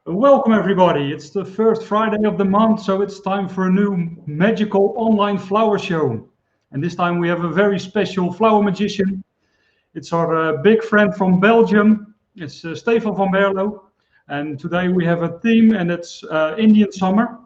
Welcome everybody. It's the first Friday of the month, so it's time for a new magical online flower show. And this time we have a very special flower magician. It's our big friend from Belgium. It's Stefan van Berlo. And today we have a theme, and it's Indian summer.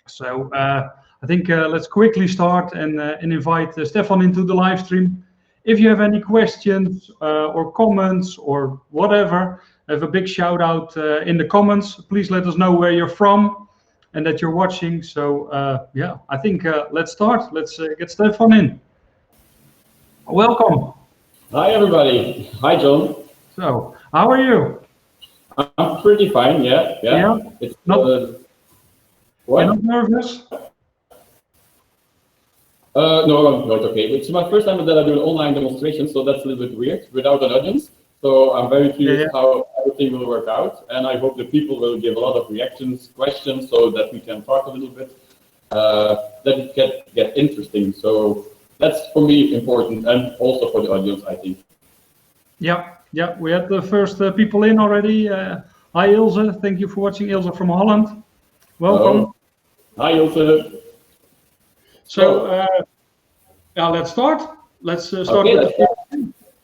So I think let's quickly start and invite Stefan into the live stream. If you have any questions or comments or whatever, have a big shout out in the comments. Please let us know where you're from and that you're watching. So yeah, I think let's start. Let's get Stefan in. Welcome. Hi everybody. Hi John. So how are you? I'm pretty fine. Yeah. It's not. What? You're not nervous? No, I'm not okay. It's my first time that I do an online demonstration, so that's a little bit weird without an audience. So I'm very curious how everything will work out, and I hope the people will give a lot of reactions, questions, so that we can talk a little bit, that it get interesting. So that's for me important, and also for the audience, I think. Yeah, we had the first people in already. Hi Ilse, thank you for watching. Ilse from Holland. Welcome. Hello. Hi Ilse. So yeah, let's start. Let's start okay, with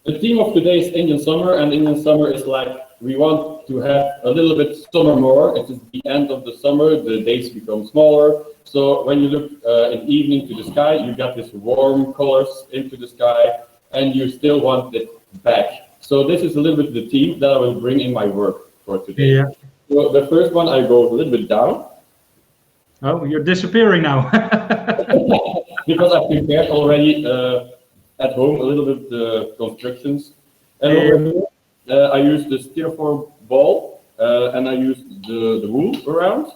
the theme of today is Indian summer, and Indian summer is like we want to have a little bit summer more. It is the end of the summer, the days become smaller. So when you look in the evening to the sky, you got this warm colors into the sky, and you still want it back. So this is a little bit the theme that I will bring in my work for today. Yeah. So the first one, I go a little bit down. Oh, you're disappearing now. Because I prepared already at home a little bit the constructions. And I used the styrofoam ball and I used the wool around.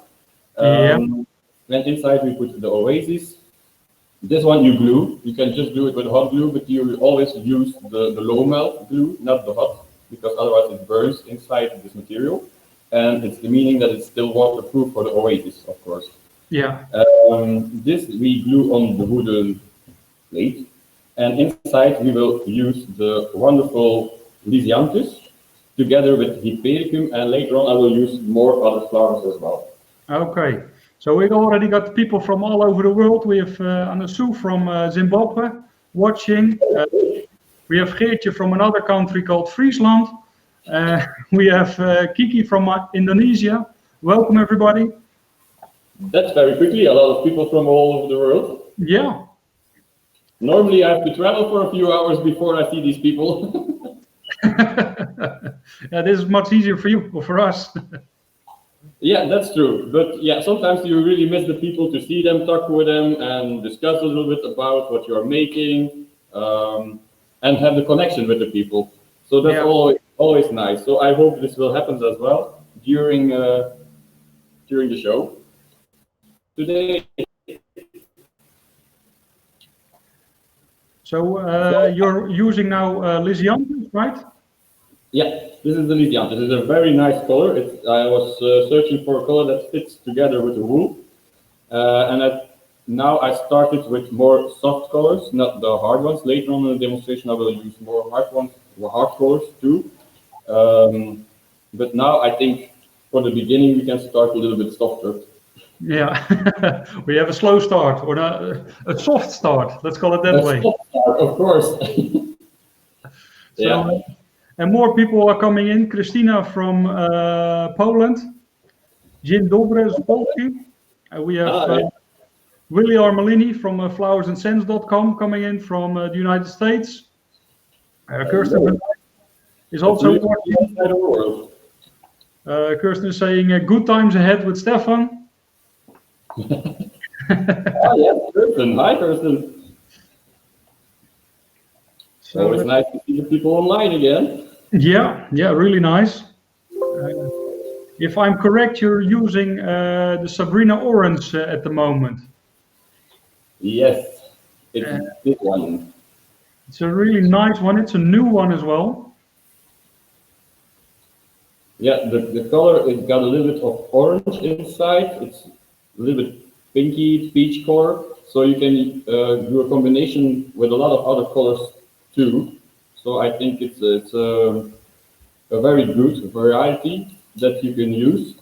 And inside we put the oasis. This one you glue. You can just do it with hot glue, but you always use the low melt glue, not the hot, because otherwise it burns inside this material. And it's the meaning that it's still waterproof for the oasis, of course. Yeah. This we glue on the wooden plate, and inside we will use the wonderful Lisianthus together with Hypericum, and later on I will use more other flowers as well. Okay, so we've already got people from all over the world. We have Anasu from Zimbabwe watching. We have Geertje from another country called Friesland. We have Kiki from Indonesia. Welcome everybody. That's very quickly, a lot of people from all over the world. Yeah. Normally I have to travel for a few hours before I see these people. Yeah, this is much easier for you or for us. Yeah, that's true. But yeah, sometimes you really miss the people, to see them, talk with them, and discuss a little bit about what you're making, and have the connection with the people. So that's always nice. So I hope this will happen as well during the show. Today. So you're using now Lisianthus, right? Yeah, this is the Lisianthus. It's a very nice color. I was searching for a color that fits together with the wool, and now I started with more soft colors, not the hard ones. Later on in the demonstration, I will use more hard ones, hard colors too. But now I think for the beginning we can start a little bit softer. Yeah, we have a slow start or a soft start. Let's call it that way. Soft start, of course. So, and more people are coming in. Christina from Poland. Dzień dobry z Polski. We have Willie Armelini from flowersandscents.com coming in from the United States. Kirsten is also watching. Kirsten is saying good times ahead with Stefan. Yes, Kirsten. Hi, Kirsten. So it's nice to see the people online again. Yeah, really nice. If I'm correct, you're using the Sabrina Orange at the moment. Yes, it's this one. It's a really nice one. It's a new one as well. Yeah, the color, it got a little bit of orange inside. It's a little bit pinky peach color, so you can do a combination with a lot of other colors too. So I think it's a very good variety that you can use.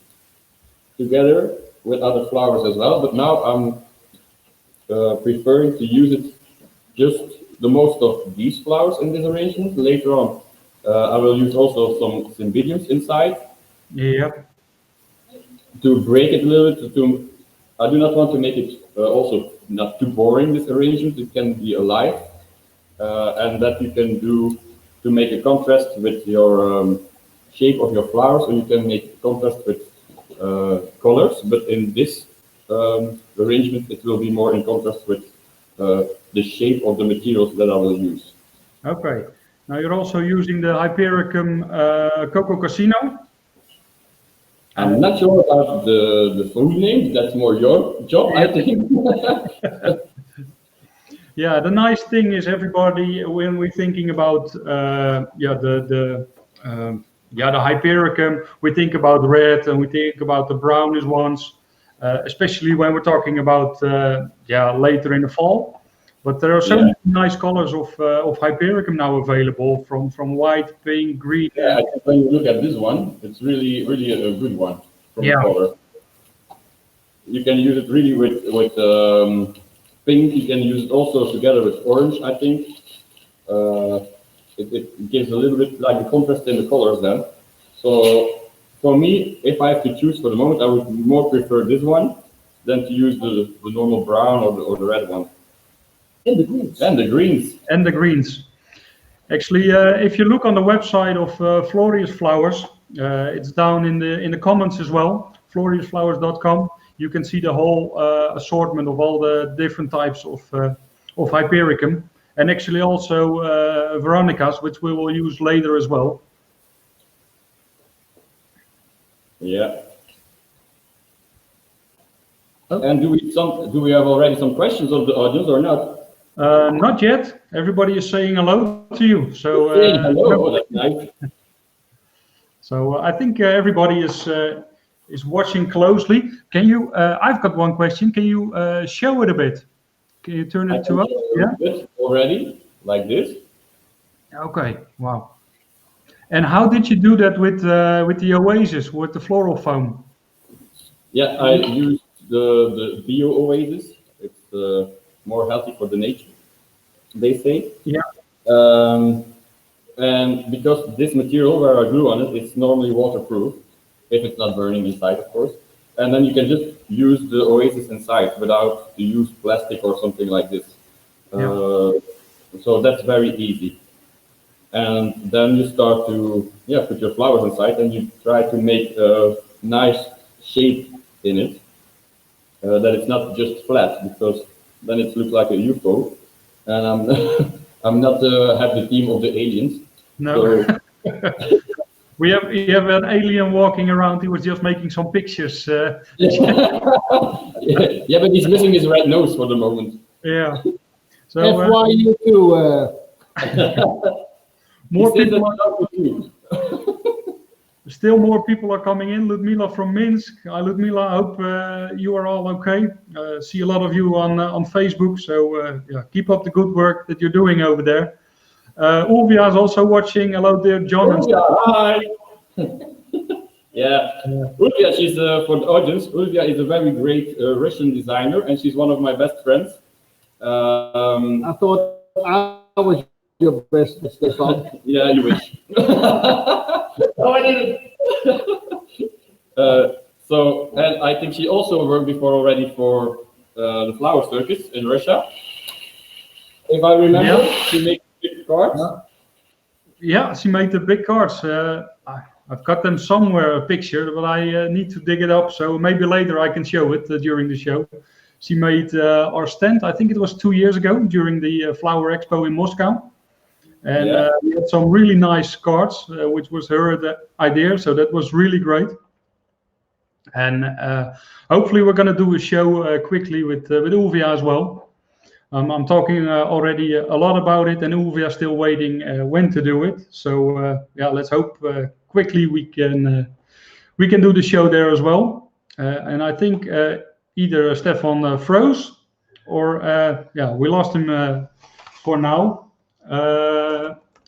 together with other flowers as well, but now I'm preferring to use it just the most of these flowers in this arrangement. Later on, I will use also some Cymbidiums inside. Yeah. To break it a little bit. I do not want to make it also not too boring, this arrangement. It can be alive, and that you can do to make a contrast with your shape of your flowers, or you can make a contrast with colors. But in this arrangement, it will be more in contrast with the shape of the materials that I will use. Okay. Now you're also using the Hypericum Coco Casino. I'm not sure about the full name. That's more your job, I think. Yeah, the nice thing is everybody, when we're thinking about the Hypericum, we think about red and we think about the brownish ones, especially when we're talking about later in the fall. But there are so many nice colors of Hypericum now available, from white, pink, green. Yeah, when you look at this one, it's really a good one from the color. You can use it really with pink. You can use it also together with orange, I think. It gives a little bit like a contrast in the colors then. So for me, if I have to choose for the moment, I would more prefer this one than to use the normal brown or the red one. And the greens. And the greens. And the greens. Actually, if you look on the website of Florius Flowers, it's down in the comments as well, floriusflowers.com. You can see the whole assortment of all the different types of Hypericum, and actually also Veronicas, which we will use later as well. Yeah. And do we have already some questions of the audience or not? Not yet. Everybody is saying hello to you. So hello. Oh, that's nice. So I think everybody is watching closely. Can you? I've got one question. Can you show it a bit? Can you turn it to us? Yeah. Already, like this. Okay. Wow. And how did you do that with the Oasis, with the floral foam? Yeah, I used the Bio Oasis. It's more healthy for the nature, they say. Yeah. And because this material where I glue on it, it's normally waterproof, if it's not burning inside, of course. And then you can just use the Oasis inside without to use plastic or something like this. So that's very easy. And then you start to put your flowers inside, and you try to make a nice shape in it, that it's not just flat, because then it looks like a UFO. And I'm not have the theme of the aliens. No. So, we have an alien walking around. He was just making some pictures. Yeah, but he's missing his red nose for the moment. Yeah. So FYU too. More people. Still more people are coming in. Ludmila from Minsk. Hi, Ludmila. I hope you are all okay. See a lot of you on Facebook. So keep up the good work that you're doing over there. Ulvia is also watching. Hello, dear John. Ulvia, hi. Yeah, Ulvia. She's for the audience. Ulvia is a very great Russian designer, and she's one of my best friends. I thought I was your best, Stefan. Yeah, you wish. No, I didn't. So, and I think she also worked before already for the Flower Circus in Russia. If I remember, she made big cards. Yeah, she made the big cards. I've got them somewhere, a picture, but I need to dig it up. So maybe later I can show it during the show. She made our stand, I think it was 2 years ago, during the Flower Expo in Moscow. And we had some really nice cards, which was her idea. So that was really great. And hopefully we're going to do a show quickly with Ulvia as well. I'm talking already a lot about it, and Ulvia is still waiting when to do it. So let's hope quickly we can do the show there as well. And I think either Stefan froze, or we lost him for now.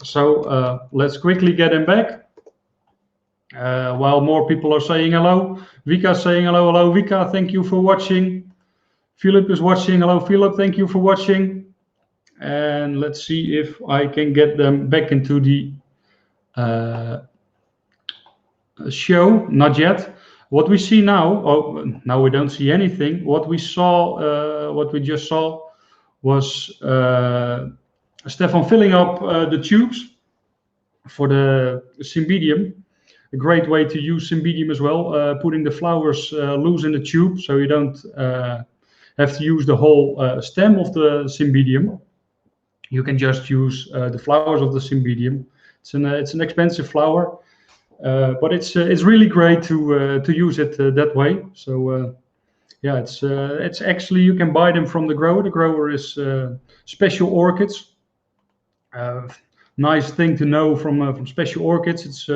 So let's quickly get him back. While more people are saying hello, Vika saying hello, hello, Vika, thank you for watching. Philip is watching, hello, Philip, thank you for watching. And let's see if I can get them back into the show. Not yet. What we see now, oh, now we don't see anything. What we saw, what we just saw was Stefan filling up the tubes for the Cymbidium. A great way to use Cymbidium as well, putting the flowers loose in the tube, so you don't have to use the whole stem of the Cymbidium. You can just use the flowers of the Cymbidium. It's an expensive flower, but it's really great to use it that way. So yeah, it's actually, you can buy them from the grower. The grower is Special Orchids. Nice thing to know from Special Orchids. It's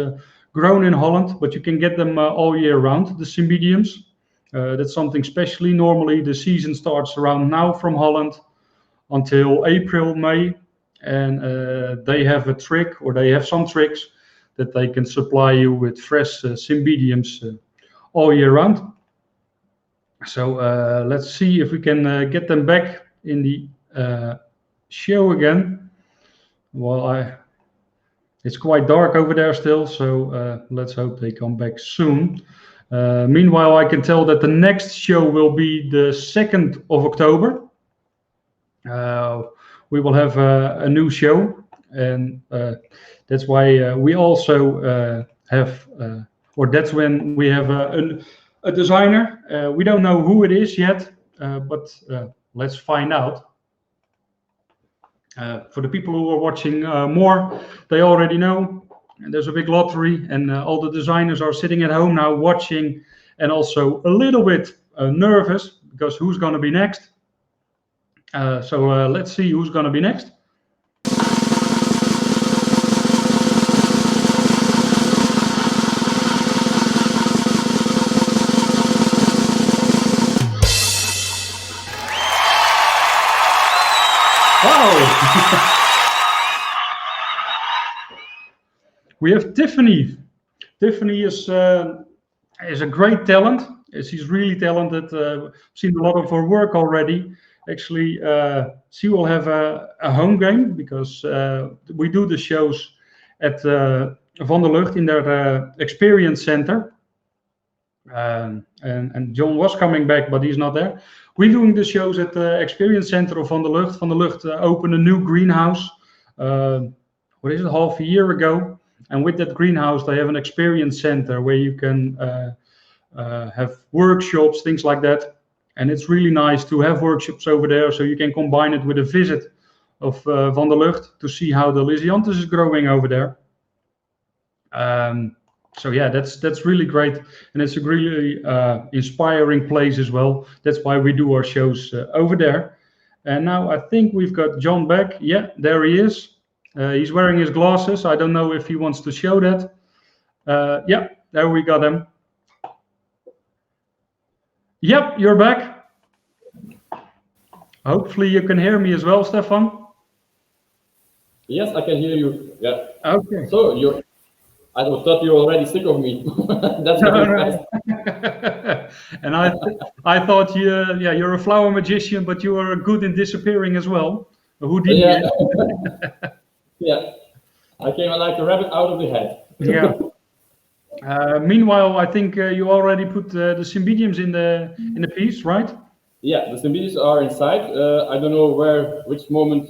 grown in Holland, but you can get them all year round, the Cymbidiums. That's something specially. Normally the season starts around now from Holland until April, May, and they have a trick, or they have some tricks that they can supply you with fresh Cymbidiums all year round. So let's see if we can get them back in the show again. Well, it's quite dark over there still, so let's hope they come back soon. Meanwhile, I can tell that the next show will be the 2nd of October. We will have a new show, and that's why we also have, or that's when we have a designer. We don't know who it is yet, but let's find out. For the people who are watching more, they already know. And there's a big lottery, and all the designers are sitting at home now watching, and also a little bit nervous because who's going to be next? So let's see who's going to be next. Wow! We have Tiffany. Tiffany is a great talent. She's really talented. I've seen a lot of her work already. Actually, she will have a home game because we do the shows at Van der Lugt in their experience center. And John was coming back, but he's not there. We're doing the shows at the experience center of Van der Lugt. Van der Lugt opened a new greenhouse, half a year ago. And with that greenhouse, they have an experience center where you can have workshops, things like that. And it's really nice to have workshops over there, so you can combine it with a visit of Van der Lugt to see how the Lisianthus is growing over there. So yeah, that's really great, and it's a really inspiring place as well. That's why we do our shows over there. And now I think we've got John back. Yeah, there he is. He's wearing his glasses. I don't know if he wants to show that. Yeah, there we got him. Yep, you're back. Hopefully you can hear me as well, Stefan. Yes, I can hear you. Yeah. Okay. So I thought you were already sick of me. That's no. And I thought you're a flower magician, but you are good in disappearing as well. Houdini. Yeah. Yeah. I came like a rabbit out of the hat. Yeah. Meanwhile, I think you already put the Cymbidiums in the piece, right? Yeah, the Cymbidiums are inside. I don't know which moment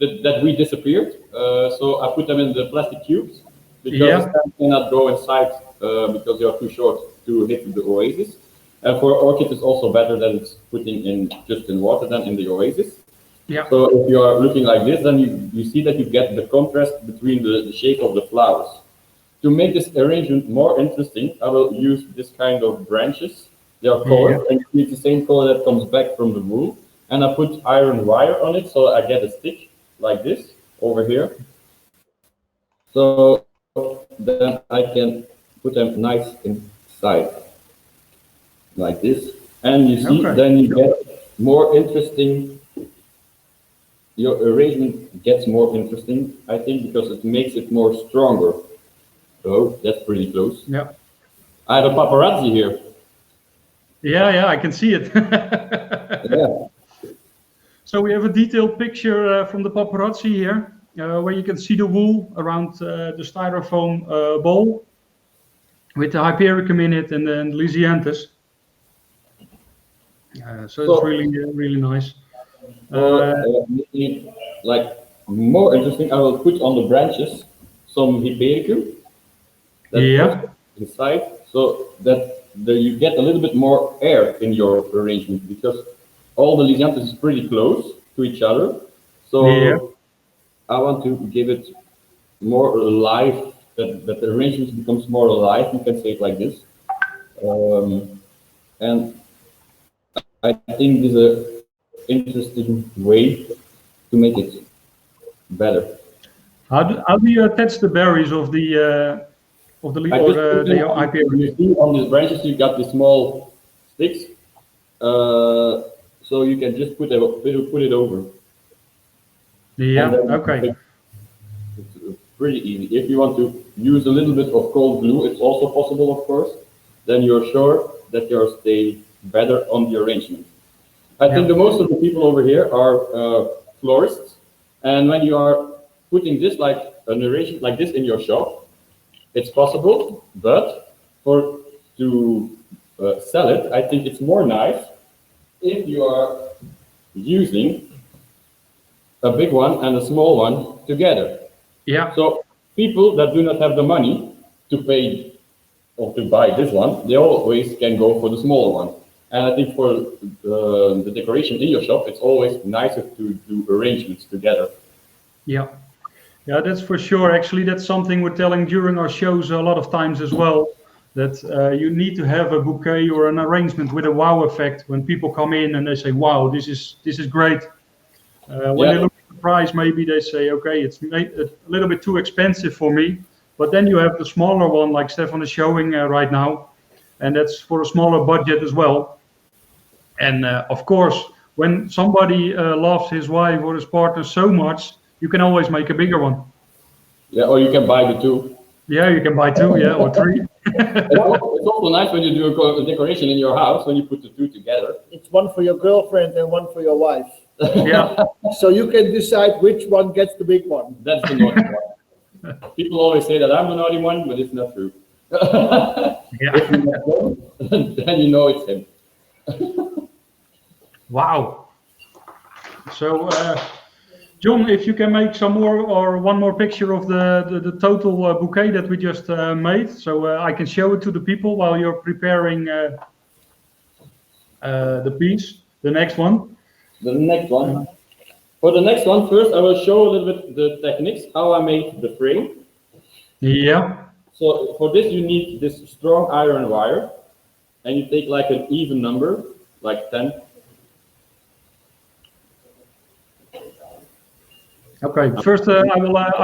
that we disappeared. So I put them in the plastic tubes because the stem cannot go inside because they are too short to hit the oasis. And for orchids, it's also better that it's putting in just in water than in the oasis. Yeah. So if you are looking like this, then you see that you get the contrast between the shape of the flowers. To make this arrangement more interesting, I will use this kind of branches. They are colored, and it's the same color that comes back from the wool. And I put iron wire on it, so I get a stick like this over here. So then I can put them nice inside, like this. And you see, then you get more interesting. Your arrangement gets more interesting, I think, because it makes it more stronger. Oh, that's pretty close. Yeah. I have a paparazzi here. Yeah, I can see it. Yeah. So we have a detailed picture from the paparazzi here, where you can see the wool around the styrofoam bowl with the Hypericum in it and then Lisianthus. So it's really nice. Maybe, like more interesting, I will put on the branches some Hypericum that inside, so that you get a little bit more air in your arrangement, because all the Lisianthus is pretty close to each other. So I want to give it more alive, that the arrangement becomes more alive, you can say it like this. And I think this is an interesting way to make it better. How do you attach the berries of the leaf or the Hypericum? You see on these branches you got the small sticks, so you can just put it over. Yeah. Okay. It's pretty easy. If you want to use a little bit of cold glue, it's also possible, of course. Then you're sure that yours stay better on the arrangement. I think the most of the people over here are florists, and when you are putting this like an arrangement like this in your shop, it's possible. But to sell it, I think it's more nice if you are using a big one and a small one together. Yeah. So people that do not have the money to pay or to buy this one, they always can go for the smaller one. And I think for the decoration in your shop, it's always nicer to do arrangements together. Yeah, that's for sure. Actually, that's something we're telling during our shows a lot of times as well, that you need to have a bouquet or an arrangement with a wow effect when people come in and they say, wow, this is great. When they look at the price, maybe they say, okay, it's a little bit too expensive for me. But then you have the smaller one like Stefan is showing right now, and that's for a smaller budget as well. And of course, when somebody loves his wife or his partner so much, you can always make a bigger one. Yeah, or you can buy the two. Yeah, you can buy two, or three. It's also nice when you do a decoration in your house, when you put the two together. It's one for your girlfriend and one for your wife. Yeah. So you can decide which one gets the big one. That's the naughty one. People always say that I'm the naughty one, but it's not true. If you know him, then you know it's him. Wow. So, John, if you can make some more or one more picture of the total bouquet that we just made, so I can show it to the people while you're preparing the piece, the next one. The next one. For the next one, first I will show a little bit the techniques, how I made the frame. Yeah. So for this you need this strong iron wire, and you take like an even number, like 10. Okay. First, I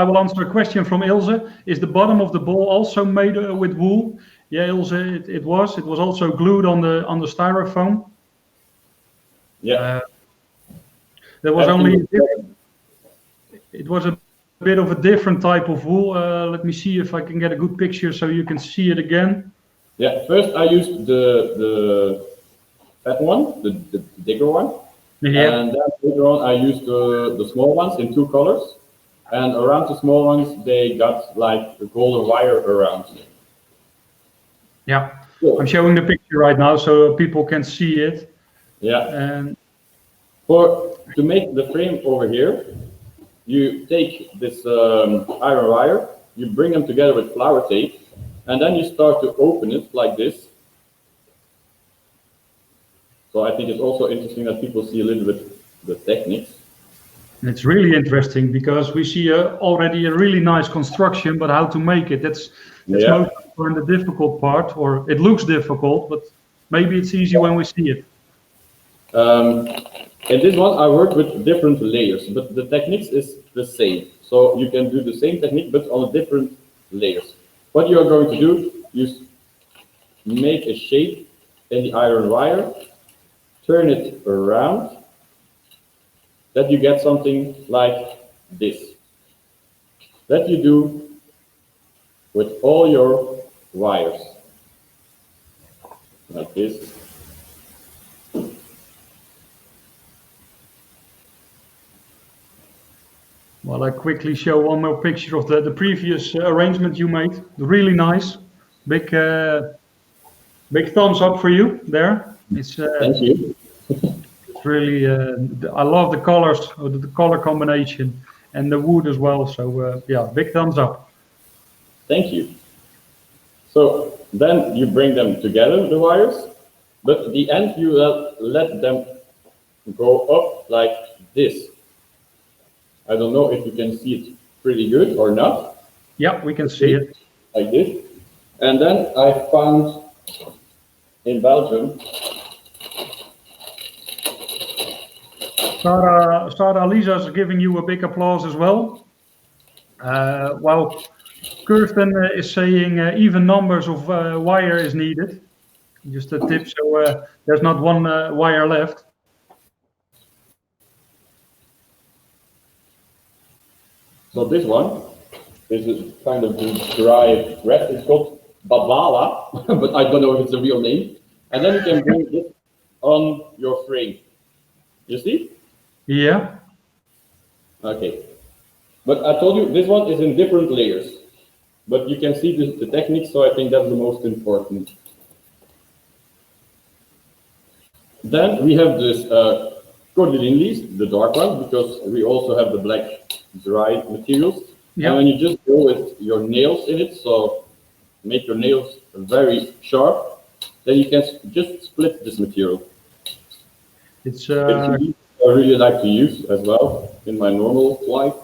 will answer a question from Ilse. Is the bottom of the bowl also made with wool? Yeah, Ilse, it was. It was also glued on the styrofoam. Yeah. There was only. It was a bit of a different type of wool. Let me see if I can get a good picture so you can see it again. Yeah. First, I used the fat one, the bigger one. Yeah. And then later on, I used the small ones in two colors. And around the small ones, they got like the golden wire around. Yeah. Cool. I'm showing the picture right now so people can see it. Yeah. And to make the frame over here, you take this iron wire, you bring them together with flower tape, and then you start to open it like this. So I think it's also interesting that people see a little bit the techniques. It's really interesting because we see already a really nice construction, but how to make it, that's most the difficult part, or it looks difficult, but maybe it's easy when we see it. In this one, I worked with different layers, but the techniques is the same. So you can do the same technique, but on different layers. What you are going to do, you make a shape in the iron wire, turn it around, that you get something like this. That you do with all your wires, like this. Well, I quickly show one more picture of the previous arrangement you made. Really nice. Big thumbs up for you there. It's Thank you. it's really I love the colors, the color combination, and the wood as well. So yeah, big thumbs up. Thank you. So then you bring them together, the wires, but at the end you let them go up like this. I don't know if you can see it pretty good or not. Yeah, we can see it. Like this. And then I found in Belgium. Sarah Lisa's giving you a big applause as well. While Kirsten is saying even numbers of wire is needed. Just a tip, so there's not one wire left. So this one is a kind of dry red. It's called Babala, but I don't know if it's a real name. And then you can bring this on your frame. You see? Yeah. Okay. But I told you this one is in different layers. But you can see the technique, so I think that's the most important. Then we have this cordyline leaves, the dark one, because we also have the black dry materials. Yeah. And when you just go with your nails in it, so make your nails very sharp, then you can just split this material. It's I really like to use as well in my normal life,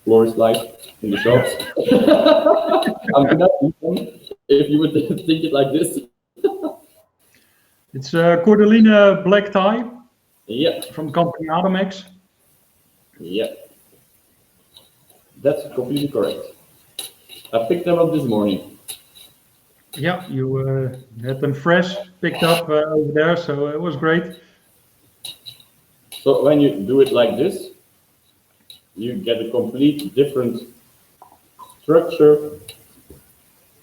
florist life in the shops. I'm gonna eat them if you would think it like this. It's a cordyline black tie. Yeah. From company Adomex. Yeah. That's completely correct. I picked them up this morning. Yeah, you had them fresh, picked up over there, so it was great. So when you do it like this, you get a complete different structure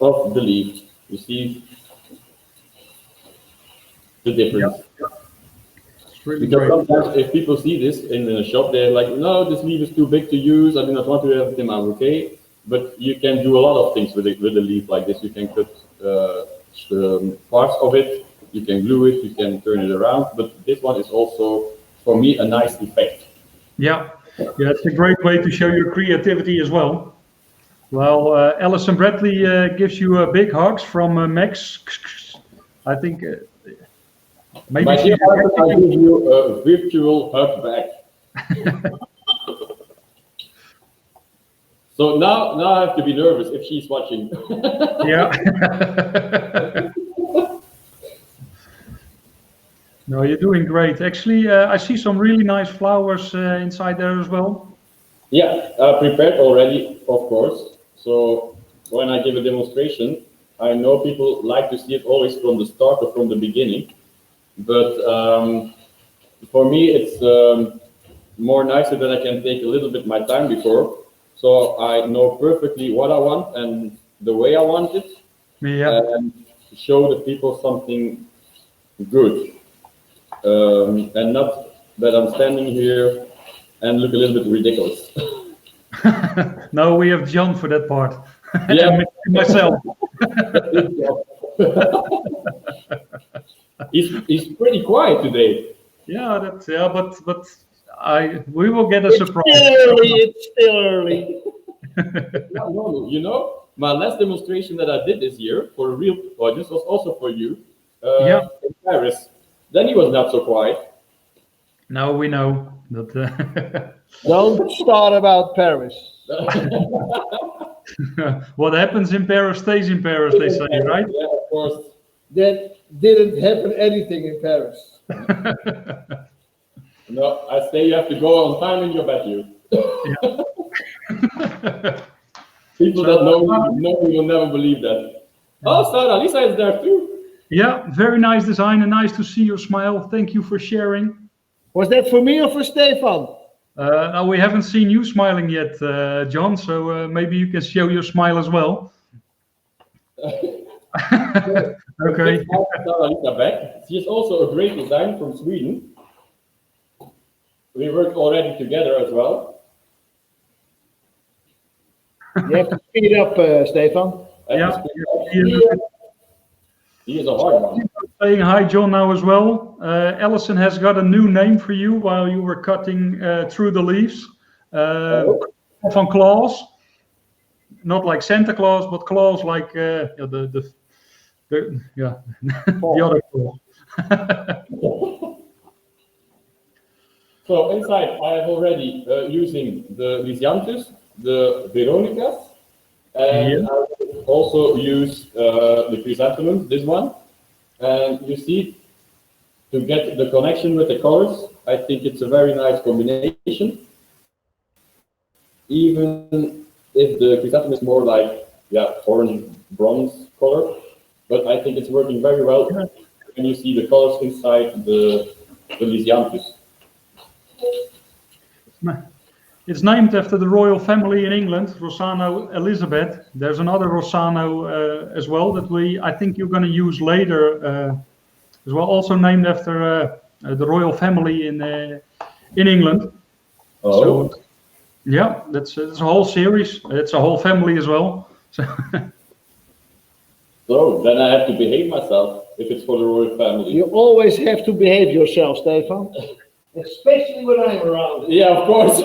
of the leaf. You see the difference. Yeah. It's really because great. sometimes if people see this in a shop, they're like, no, this leaf is too big to use. I do not want to have it in my bouquet. But you can do a lot of things with a leaf like this. You can cut parts of it. You can glue it. You can turn it around. But this one is also, for me, a nice effect. Yeah, it's a great way to show your creativity as well. Well, Alison Bradley gives you a big hugs from Max. I think maybe My dear husband, I give you a virtual hug back. So now I have to be nervous if she's watching. Yeah. No, you're doing great. Actually, I see some really nice flowers inside there as well. Yeah, prepared already, of course. So when I give a demonstration, I know people like to see it always from the start or from the beginning. But for me, it's more nicer that I can take a little bit my time before. So I know perfectly what I want and the way I want it. Yeah. And show the people something good. And not that I'm standing here and look a little bit ridiculous. No, we have John for that part. Yeah. Myself. He's pretty quiet today. Yeah, but we will get a surprise. It's still early. No, you know, my last demonstration that I did this year for real, or this was also for you, in Paris. Then he was not so quiet. Now we know that. Don't start about Paris. What happens in Paris stays in Paris, they say, right? Yeah, of course. That didn't happen anything in Paris. No, I say you have to go on time in your bedroom. People that know me will never believe that. Oh, Sarah, Lisa is there too. Yeah, very nice design and nice to see your smile. Thank you for sharing. Was that for me or for Stefan? Now we haven't seen you smiling yet, John. So maybe you can show your smile as well. Okay. Back. She is also a great designer from Sweden. We worked already together as well. You have to speed up, Stefan. Yeah. He is a hard one. Saying hi, John, now as well. Alison has got a new name for you while you were cutting through the leaves. Van Claus. Not like Santa Claus, but Claus like the other Claus. So inside I have already using the Lisianthus, the Veronicas, and I will also use the chrysanthemums, this one. And you see, to get the connection with the colors, I think it's a very nice combination. Even if the chrysanthemum is more like orange bronze color, but I think it's working very well when you see the colors inside the Lisianthus. It's named after the royal family in England, Rossano Elizabeth. There's another Rossano as well that I think you're going to use later as well, also named after the royal family in England. Oh. So, yeah, it's a whole series. It's a whole family as well. So then I have to behave myself if it's for the royal family. You always have to behave yourself, Stefan. Especially when I'm around. Yeah, of course.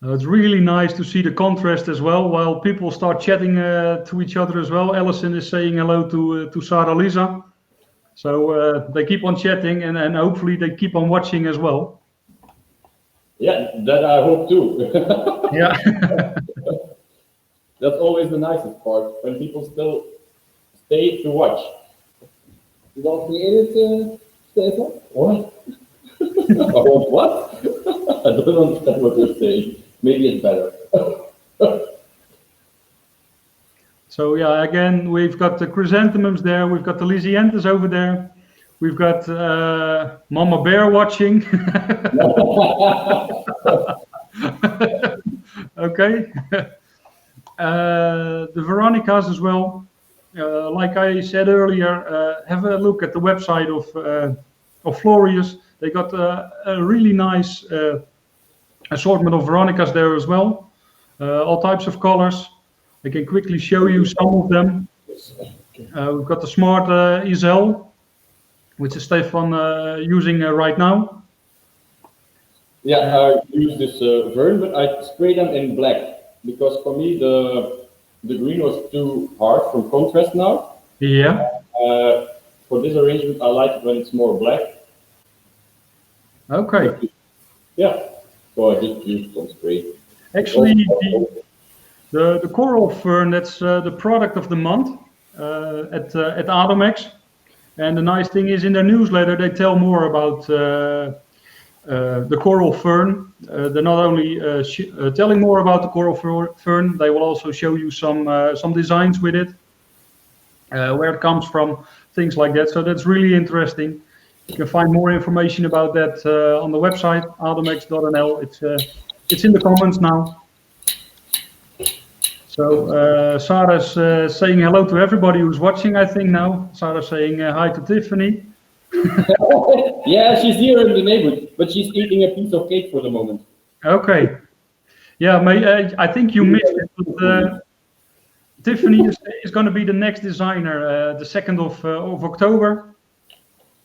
It's really nice to see the contrast as well, while people start chatting to each other as well. Alison is saying hello to Sarah Lisa. So they keep on chatting and hopefully they keep on watching as well. Yeah, that I hope too. Yeah. That's always the nicest part, when people still stay to watch. You want me in it, Stefan? What? I want what? I don't understand what you're saying. Maybe it's better. So yeah, again, we've got the chrysanthemums there. We've got the Lisianthus over there. We've got Mama Bear watching. Okay. The Veronicas as well. Like I said earlier, have a look at the website of Florius. They got a really nice assortment of Veronicas there as well. All types of colors. I can quickly show you some of them. We've got the Smart Isel, which is Stefan using right now. Yeah, I use this Vern, but I spray them in black, because for me the green was too hard from contrast now. Yeah. For this arrangement, I like it when it's more black. Okay. Yeah. So I just used some spray. Actually, the coral fern, that's the product of the month at Adomex. And the nice thing is, in their newsletter, they tell more about the coral fern. They're not only telling more about the coral fern, they will also show you some designs with it, where it comes from, things like that. So that's really interesting. You can find more information about that on the website, adomex.nl. It's in the comments now. So Sarah's saying hello to everybody who's watching, I think now. Sarah's saying hi to Tiffany. Yeah, she's here in the neighborhood, but she's eating a piece of cake for the moment. Okay. Yeah, I think you missed it, but Tiffany is going to be the next designer, the 2nd of October.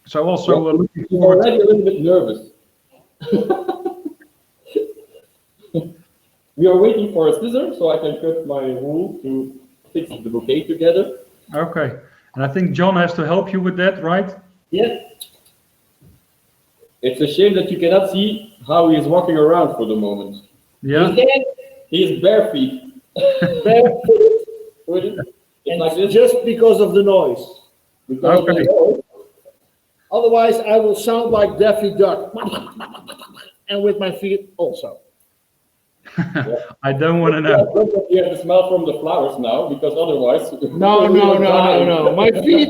So also looking forward. Already a little bit nervous. We are waiting for a scissor so I can cut my wool to fix the bouquet together. Okay, and I think John has to help you with that, right? Yeah. It's a shame that you cannot see how he is walking around for the moment. Yeah. He is bare feet. Barefoot. It's like this. Just because of the noise. Because of the noise. Otherwise, I will sound like Daffy Duck. And with my feet also. I don't want to know. You have to smell from the flowers now, because otherwise. No. My feet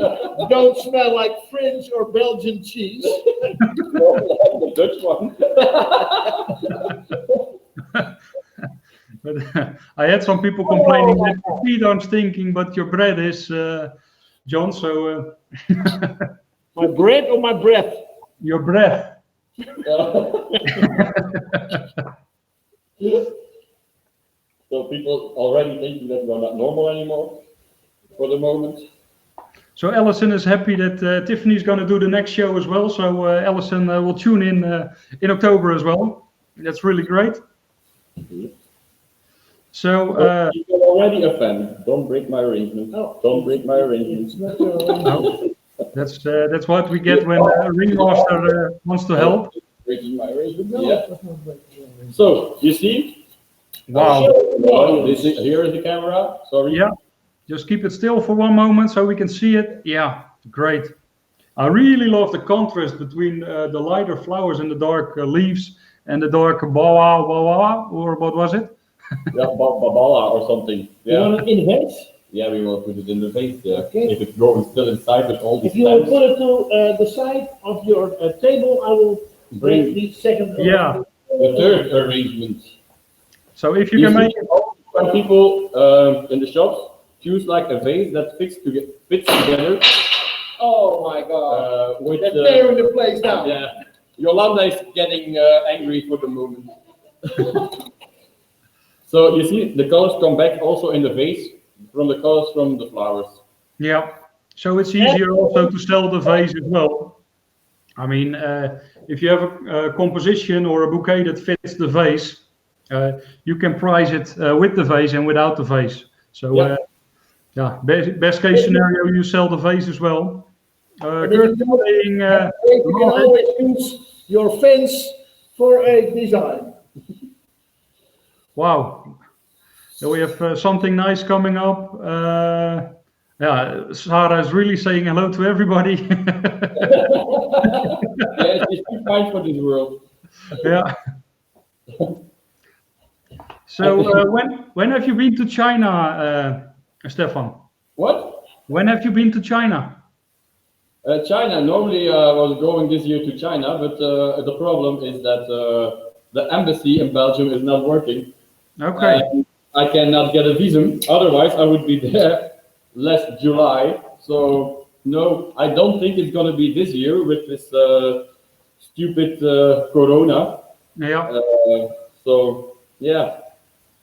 don't smell like French or Belgian cheese. The Dutch one. But I had some people complaining that your feet aren't stinking, but your bread is, John. So My bread or my breath? your breath. So people already thinking that we're not normal anymore for the moment. So Alison is happy that Tiffany's going to do the next show as well. So Alison will tune in October as well. That's really great. So you're already a fan. Don't break my arrangement. Oh. Don't break my arrangement. no, that's what we get when a ringmaster wants to help. Breaking my arrangement. Yeah. So you see. Wow. Here is the camera. Sorry. Yeah. Just keep it still for one moment so we can see it. Yeah, great. I really love the contrast between the lighter flowers and the dark leaves and the dark bawa, or what was it? Yeah, babala or something. Yeah. You want it in vase? Yeah, we will put it in the vase. Yeah. Okay. If it's going still inside with all these. If you will put it to the side of your table, I will bring the second. Yeah. The third arrangement. So if you can make it. When people in the shops choose like a vase that fits together. Oh my God! With They're tearing the place down. Yeah, Yolanda is getting angry for the moment. So you see, the colors come back also in the vase from the colors from the flowers. Yeah. So it's easier also to sell the vase as well. I mean, if you have a composition or a bouquet that fits the vase, you can price it with the vase and without the vase. So. Yeah, best case scenario, you sell the vase as well. You can always use your fence for a design. Wow. So we have something nice coming up. Yeah, Sarah is really saying hello to everybody. Yeah, it's too fine for this world. Yeah. So when have you been to China? Stefan. What? When have you been to China? China. Normally I was going this year to China, but the problem is that the embassy in Belgium is not working. Okay. I cannot get a visum. Otherwise, I would be there last July. So no, I don't think it's going to be this year with this stupid Corona. Yeah. So yeah,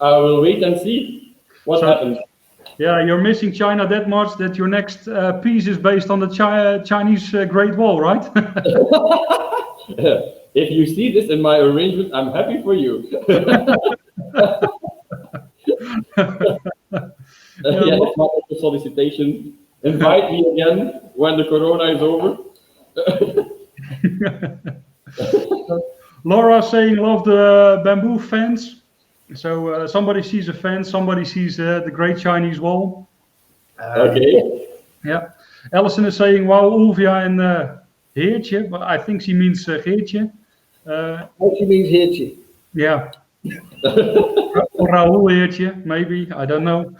I will wait and see what happens. Yeah, you're missing China that much that your next piece is based on the Chinese Great Wall, right? If you see this in my arrangement, I'm happy for you. Yeah, that's my solicitation. Invite me again when the Corona is over. Laura saying love the bamboo fence. So somebody sees a fence, somebody sees the Great Chinese Wall. Okay. Yeah. Alison is saying, wow, Ulvia and Heertje, but I think she means Geertje. What she means Heertje? Yeah. Or Raoul Heertje, maybe, I don't know.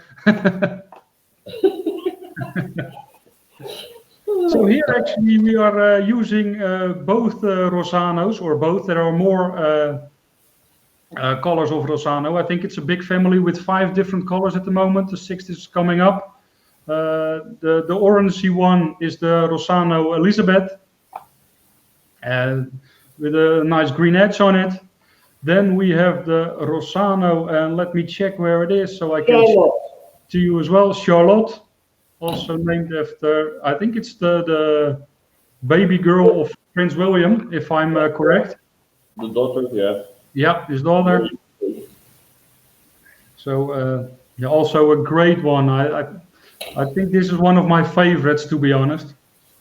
So here actually we are using both Rosanos, or both. There are more colors of Rosano. I think it's a big family with 5 different colors at the moment. The 6th is coming up. The orangey one is the Rosano Elizabeth, with a nice green edge on it. Then we have the Rosano, and let me check where it is so I can show it to you as well. Charlotte, also named after, I think it's the baby girl of Prince William, if I'm correct. The daughter, yeah. Yeah, his daughter. So yeah, also a great one. I think this is one of my favorites, to be honest.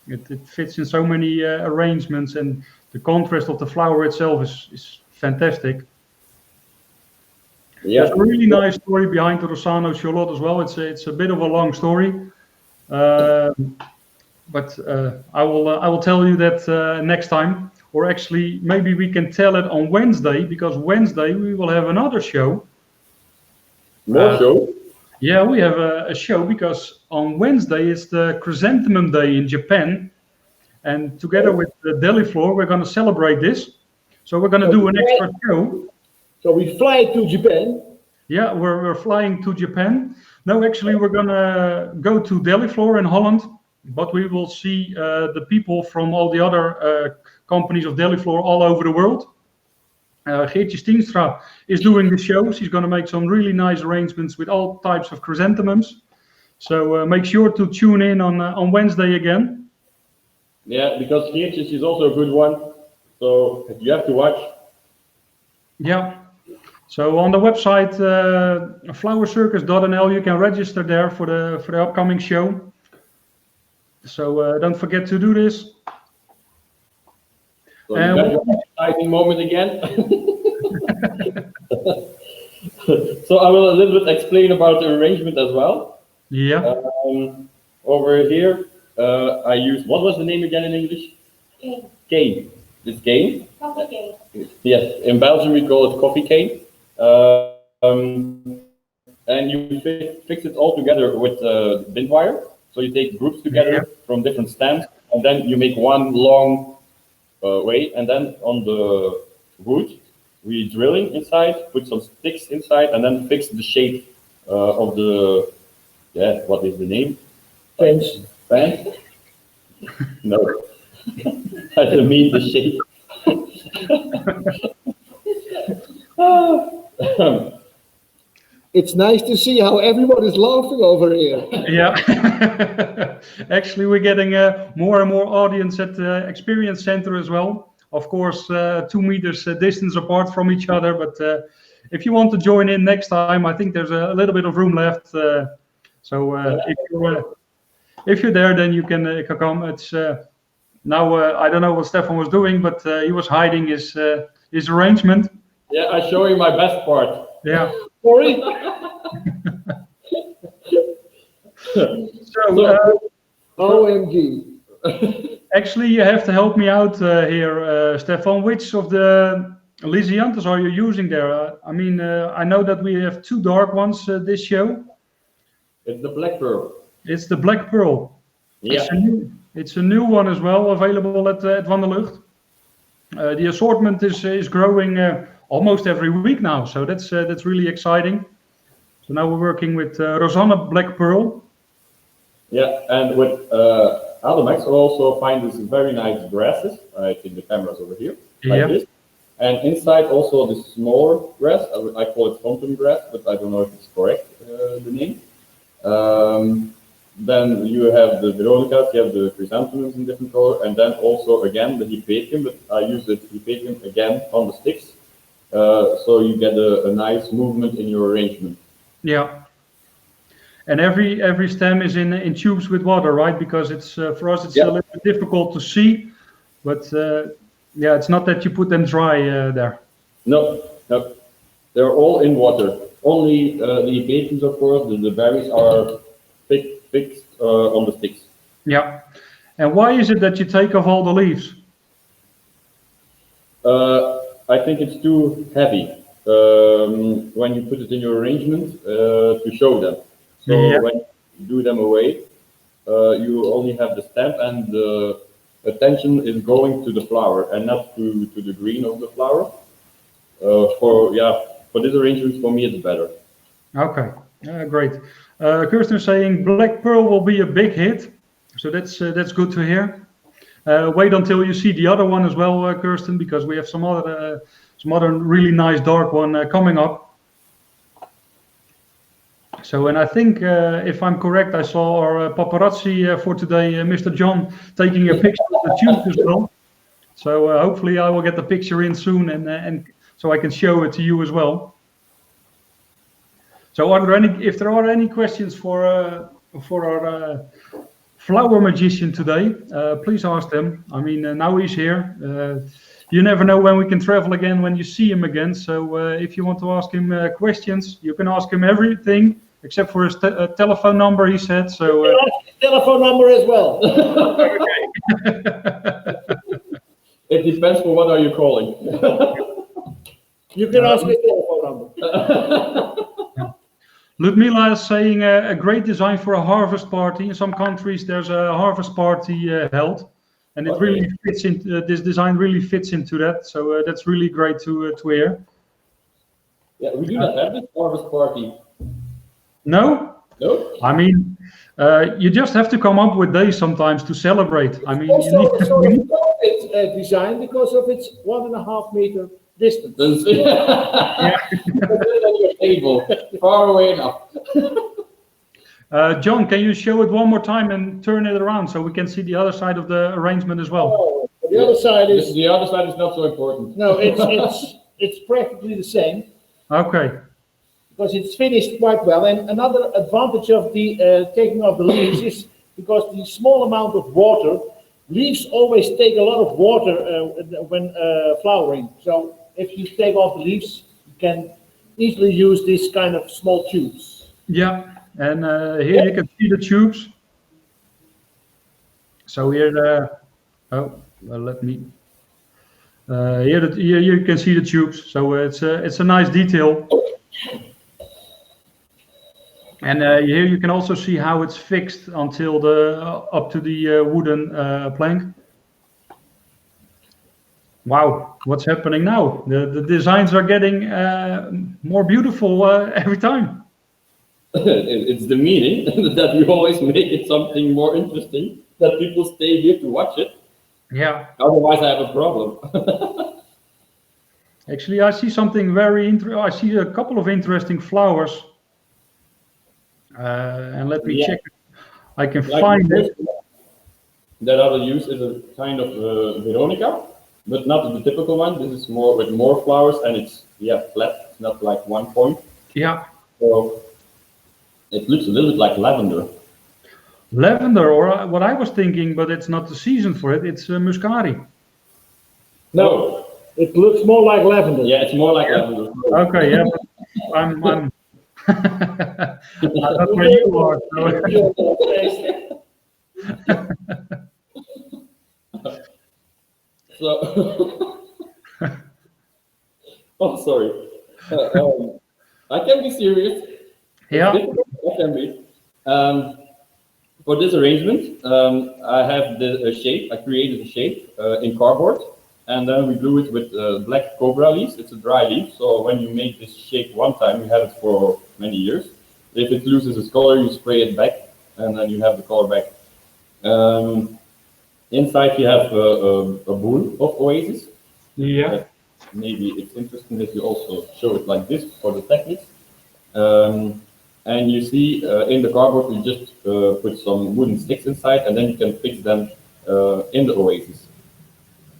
It fits in so many arrangements, and the contrast of the flower itself is fantastic. Yeah. There's a really nice story behind the Rosano Charlotte as well. It's a bit of a long story, but I will tell you that next time. Or actually, maybe we can tell it on Wednesday, because Wednesday we will have another show More show? Yeah, we have a show because on Wednesday is the Chrysanthemum Day in Japan. And together with the Deliflor, we're going to celebrate this. So we're going to do an extra show. So we fly to Japan. Yeah, we're flying to Japan. No, actually, we're going to go to Deliflor in Holland. But we will see the people from all the other companies of Deliflor all over the world. Geertje Stienstra is doing the show. She's going to make some really nice arrangements with all types of chrysanthemums. So make sure to tune in on Wednesday again. Yeah, because Geertje, she's also a good one. So you have to watch. Yeah. So on the website flowercircus.nl, you can register there for the upcoming show. So don't forget to do this. So you got your exciting moment again. So I will a little bit explain about the arrangement as well. Yeah. Over here, I use, what was the name again in English? Cane. Cane. This cane? Coffee cane. Yes, in Belgium we call it coffee cane. And you fix it all together with bind wire. So you take groups together from different stems, and then you make one long way, and then on the wood we drilling inside, put some sticks inside, and then fix the shape of the, what is the name? Fence. Fence? No, I don't mean the shape. It's nice to see how everyone is laughing over here. Yeah. Actually, we're getting more and more audience at the Experience Center as well. Of course, 2 meters distance apart from each other. But if you want to join in next time, I think there's a little bit of room left. So if you're there, then you can come. It's now I don't know what Stefan was doing, but he was hiding his arrangement. Yeah, I show you my best part. Yeah. Sorry. So, OMG. actually, you have to help me out here, Stefan. Which of the Lisianthus are you using there? I mean, I know that we have 2 dark ones this show. It's the black pearl. It's the black pearl. Yeah. It's a new one as well, available at Van der Lugt. The assortment is growing almost every week now, so that's really exciting. So now we're working with Rosanna Black Pearl. Yeah, and with Adomex, I also find this very nice grasses. I think the camera's over here, like this. And inside also the smaller grass. I call it phantom grass, but I don't know if it's correct, the name. Then you have the Veronicas, you have the chrysanthemums in different color, and then also again the Hypatium, but I use the Hypatium again on the sticks. So you get a nice movement in your arrangement. Yeah. And every stem is in tubes with water, right? Because it's for us it's a little bit difficult to see, but it's not that you put them dry there. No, they're all in water. Only the Hypatiums, of course, the berries are fixed on the sticks. Yeah. And why is it that you take off all the leaves? I think it's too heavy when you put it in your arrangement to show them. So when you do them away, you only have the stem, and the attention is going to the flower and not to the green of the flower. For this arrangement, for me, it's better. Okay, great. Kirsten is saying Black Pearl will be a big hit, so that's good to hear. Wait until you see the other one as well, Kirsten, because we have some other really nice dark one coming up. So, and I think if I'm correct, I saw our paparazzi for today, Mr. John, taking a picture of the tube as well. So hopefully I will get the picture in soon, and so I can show it to you as well. So, if there are any questions for our flower magician today, please ask them. I mean, now he's here. You never know when we can travel again, when you see him again. So if you want to ask him questions, you can ask him everything except for his telephone number, he said. So telephone number as well. It depends for what are you calling. You can ask his telephone number. Ludmila is saying a great design for a harvest party. In some countries, there's a harvest party held, and it really fits in. This design really fits into that. So that's really great to hear. Yeah, we do not have this harvest party. No? No? I mean, you just have to come up with days sometimes to celebrate. I mean, Also a sort of COVID design because of its 1.5 meter distance. Yeah. Table, far away enough. John, can you show it one more time and turn it around so we can see the other side of the arrangement as well? Oh, the other side is not so important. no, it's practically the same. Okay. Because it's finished quite well. And another advantage of the taking off the leaves is because the small amount of water, leaves always take a lot of water when flowering. So if you take off the leaves, you can easily use this kind of small tubes. Yeah, and here you can see the tubes. So here, let me. Here you can see the tubes. So it's a nice detail. And here you can also see how it's fixed until up to the wooden plank. Wow, what's happening now? The designs are getting more beautiful every time. It's the meaning that we always make it something more interesting, that people stay here to watch it. Yeah. Otherwise, I have a problem. Actually, I see something very interesting. I see a couple of interesting flowers. And let me check. I can find it. That other use is a kind of Veronica, but not the typical one. This is more with more flowers, and it's flat. It's not like one point. Yeah. So it looks a little bit like lavender. Lavender, or what I was thinking, but it's not the season for it. It's muscari. No, it looks more like lavender. Yeah, it's more like lavender. Okay, yeah. I'm not where you are. So, oh, sorry. I can be serious. Yeah. I can be. For this arrangement, I have the shape. I created a shape in cardboard, and then we glue it with black cobra leaves. It's a dry leaf, so when you make this shape one time, you have it for many years. If it loses its color, you spray it back, and then you have the color back. Inside you have a bowl of oasis. Yeah. Maybe it's interesting that you also show it like this for the techniques. And you see in the cardboard, you just put some wooden sticks inside, and then you can fix them in the oasis.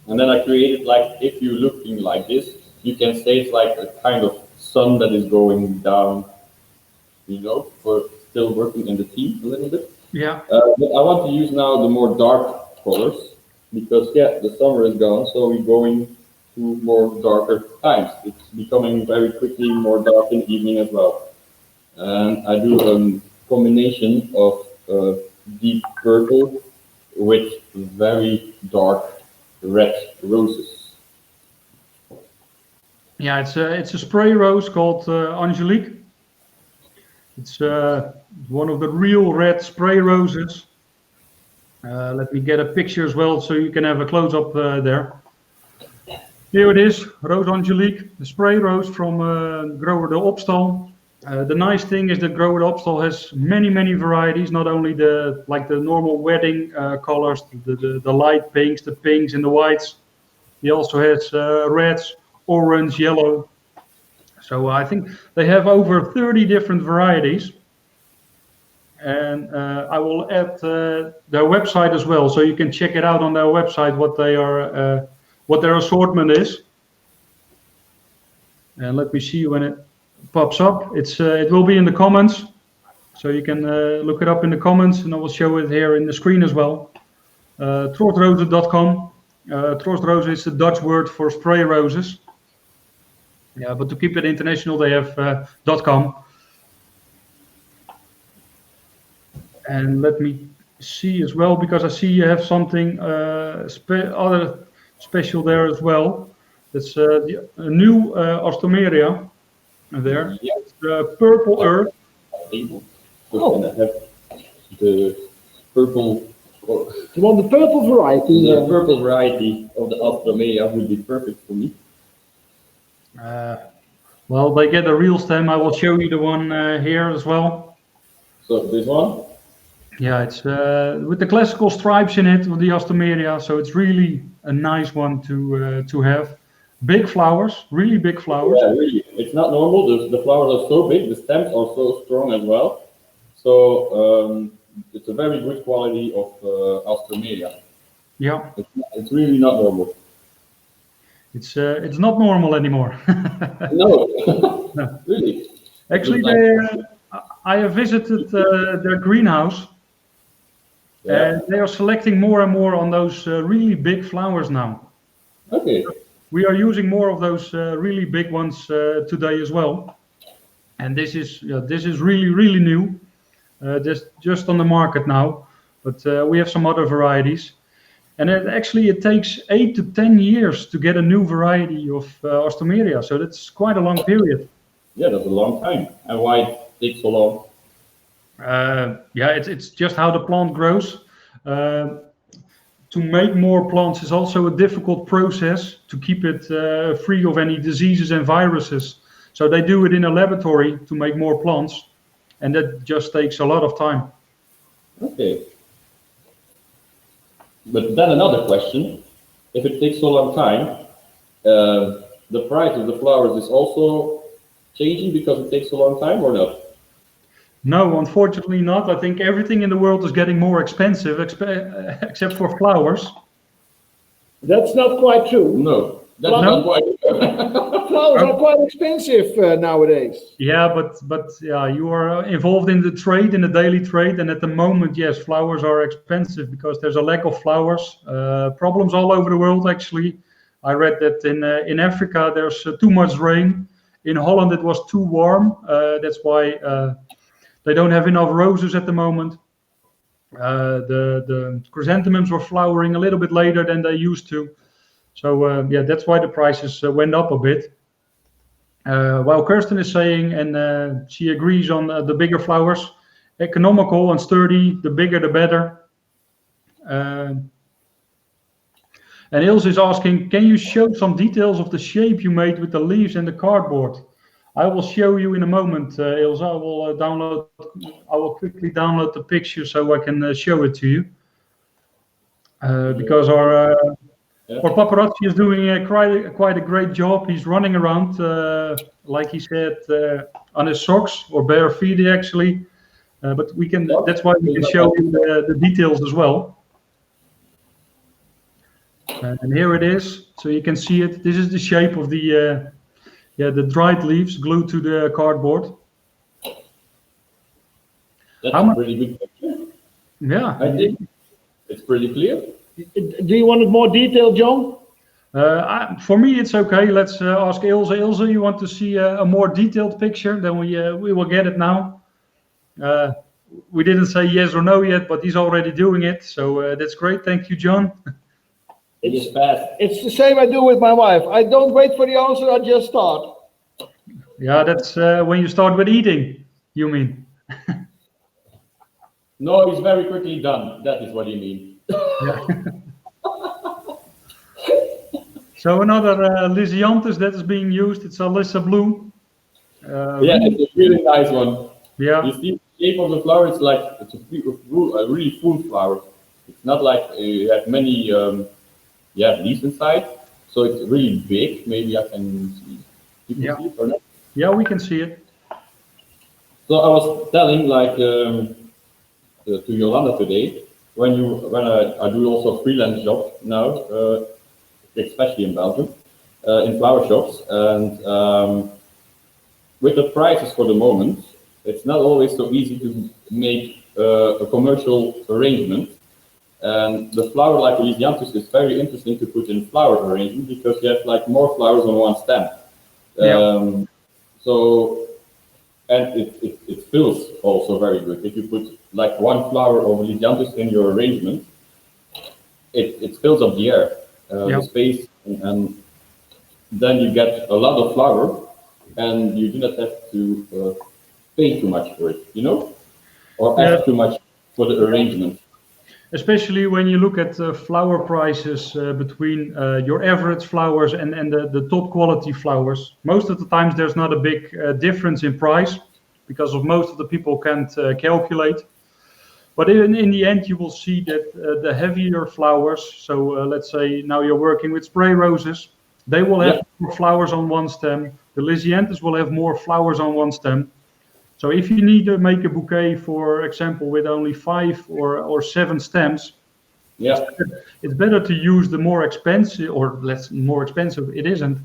And then I created, like, if you're looking like this, you can say it's like a kind of sun that is going down, you know, for still working in the theme a little bit. Yeah. But I want to use now the more dark colors, because, the summer is gone, so we're going to more darker times. It's becoming very quickly more dark in the evening as well. And I do a combination of deep purple with very dark red roses. Yeah, it's a spray rose called Angelique. It's one of the real red spray roses. Let me get a picture as well, so you can have a close-up there. Here it is, Rose Angelique, the spray rose from Grower de Opstal. The nice thing is that Grower de Opstal has many varieties, not only the normal wedding colors, the light pinks, the pinks and the whites. He also has reds, orange, yellow. So I think they have over 30 different varieties. And I will add their website as well, so you can check it out on their website what their assortment is. And let me see when it pops up. It will be in the comments, so you can look it up in the comments, and I will show it here in the screen as well. Trostrozen.com. Trostrose is the Dutch word for spray roses. Yeah, but to keep it international, they have .com. And let me see as well, because I see you have something other special there as well. It's a new Ostomeria there. It's Purple Earth. table. So then I have the purple. You want the purple variety? The purple variety of the Adomex would be perfect for me. Well, they get a real stem. I will show you the one here as well. So this one? Yeah, it's with the classical stripes in it with the Astomeria, so it's really a nice one to have. Big flowers, really big flowers. Yeah, really. It's not normal. The flowers are so big, the stems are so strong as well. So it's a very good quality of Astomeria. Yeah, it's really not normal. It's not normal anymore. No, No. really. Actually, I have visited their greenhouse, and they are selecting more and more on those really big flowers now. Okay. We are using more of those really big ones today as well, and this is really new, just on the market now. But we have some other varieties, and it takes 8 to 10 years to get a new variety of Astomeria, so that's quite a long period. Yeah, that's a long time. And why it takes so long? Yeah, it's just how the plant grows. To make more plants is also a difficult process to keep it free of any diseases and viruses. So they do it in a laboratory to make more plants, and that just takes a lot of time. Okay. But then another question, if it takes so long time, the price of the flowers is also changing because it takes a long time or not? No, unfortunately not. I think everything in the world is getting more expensive, except for flowers. That's not quite true. No, that's not quite true. Flowers are quite expensive nowadays. Yeah, but yeah, you are involved in the trade, in the daily trade, and at the moment, yes, flowers are expensive because there's a lack of flowers. Problems all over the world, actually. I read that in Africa there's too much rain. In Holland it was too warm. That's why they don't have enough roses at the moment. The chrysanthemums were flowering a little bit later than they used to. So yeah, that's why the prices went up a bit. While Kirsten is saying, and she agrees on the bigger flowers, economical and sturdy, the bigger the better. And Ilse is asking, can you show some details of the shape you made with the leaves and the cardboard? I will show you in a moment, Ilse. I will quickly download the picture so I can show it to you. Because our paparazzi is doing quite a great job. He's running around, like he said, on his socks or bare feet actually. But that's why we can show you the details as well. And here it is, so you can see it. This is the shape of the dried leaves glued to the cardboard. That's a pretty good picture. Yeah, I think it's pretty clear. Do you want it more detailed, John? For me, it's okay. Let's ask Ilse. Ilse, you want to see a more detailed picture? Then we will get it now. We didn't say yes or no yet, but he's already doing it, so that's great. Thank you, John. It's fast. It's the same I do with my wife. I don't wait for the answer, I just start. Yeah, that's when you start with eating, you mean? No, it's very quickly done. That is what you mean. Yeah. So another Lisianthus that is being used, it's a Lissa Blue. Yeah, it's a really nice one. Yeah. You see the shape of the flower, it's like it's a really full flower. It's not like you have many leaves inside, so it's really big. Maybe I can see. You can see it or not? Yeah, we can see it. So I was telling to Yolanda today, when I do also freelance job now, especially in Belgium, in flower shops, and with the prices for the moment, it's not always so easy to make a commercial arrangement. And the flower like Lisianthus is very interesting to put in flower arrangement because you have like more flowers on one stem. And it fills also very good. If you put like one flower of Lisianthus in your arrangement, it fills up the air, the space, and then you get a lot of flower, and you do not have to pay too much for it, you know, or ask too much for the arrangement. Especially when you look at flower prices between your average flowers and the top quality flowers. Most of the times there's not a big difference in price because of most of the people can't calculate. But in the end, you will see that the heavier flowers, so let's say now you're working with spray roses, they will have more flowers on one stem. The Lisianthus will have more flowers on one stem. So if you need to make a bouquet, for example, with only 5 or 7 stems, it's better to use the more expensive, or less more expensive, it isn't,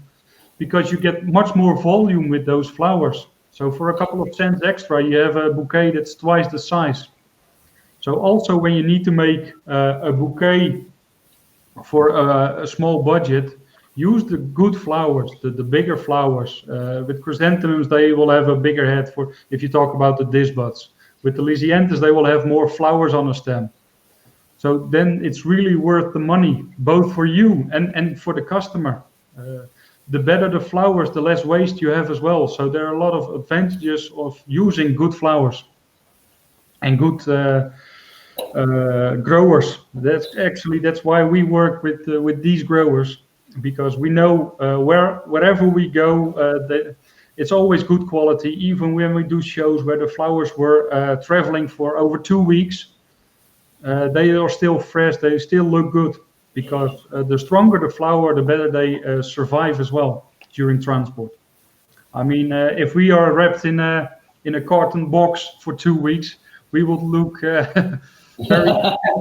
because you get much more volume with those flowers. So for a couple of cents extra, you have a bouquet that's twice the size. So also when you need to make a bouquet for a small budget, use the good flowers, the bigger flowers. With chrysanthemums, they will have a bigger head for, if you talk about the disbuds. With the Lisianthus, they will have more flowers on a stem. So then it's really worth the money, both for you and for the customer. The better the flowers, the less waste you have as well. So there are a lot of advantages of using good flowers and good growers. That's why we work with these growers, because we know wherever we go, it's always good quality. Even when we do shows where the flowers were traveling for over 2 weeks, they are still fresh. They still look good, because the stronger the flower, the better they survive as well during transport. I mean, if we are wrapped in a carton box for 2 weeks, we would look very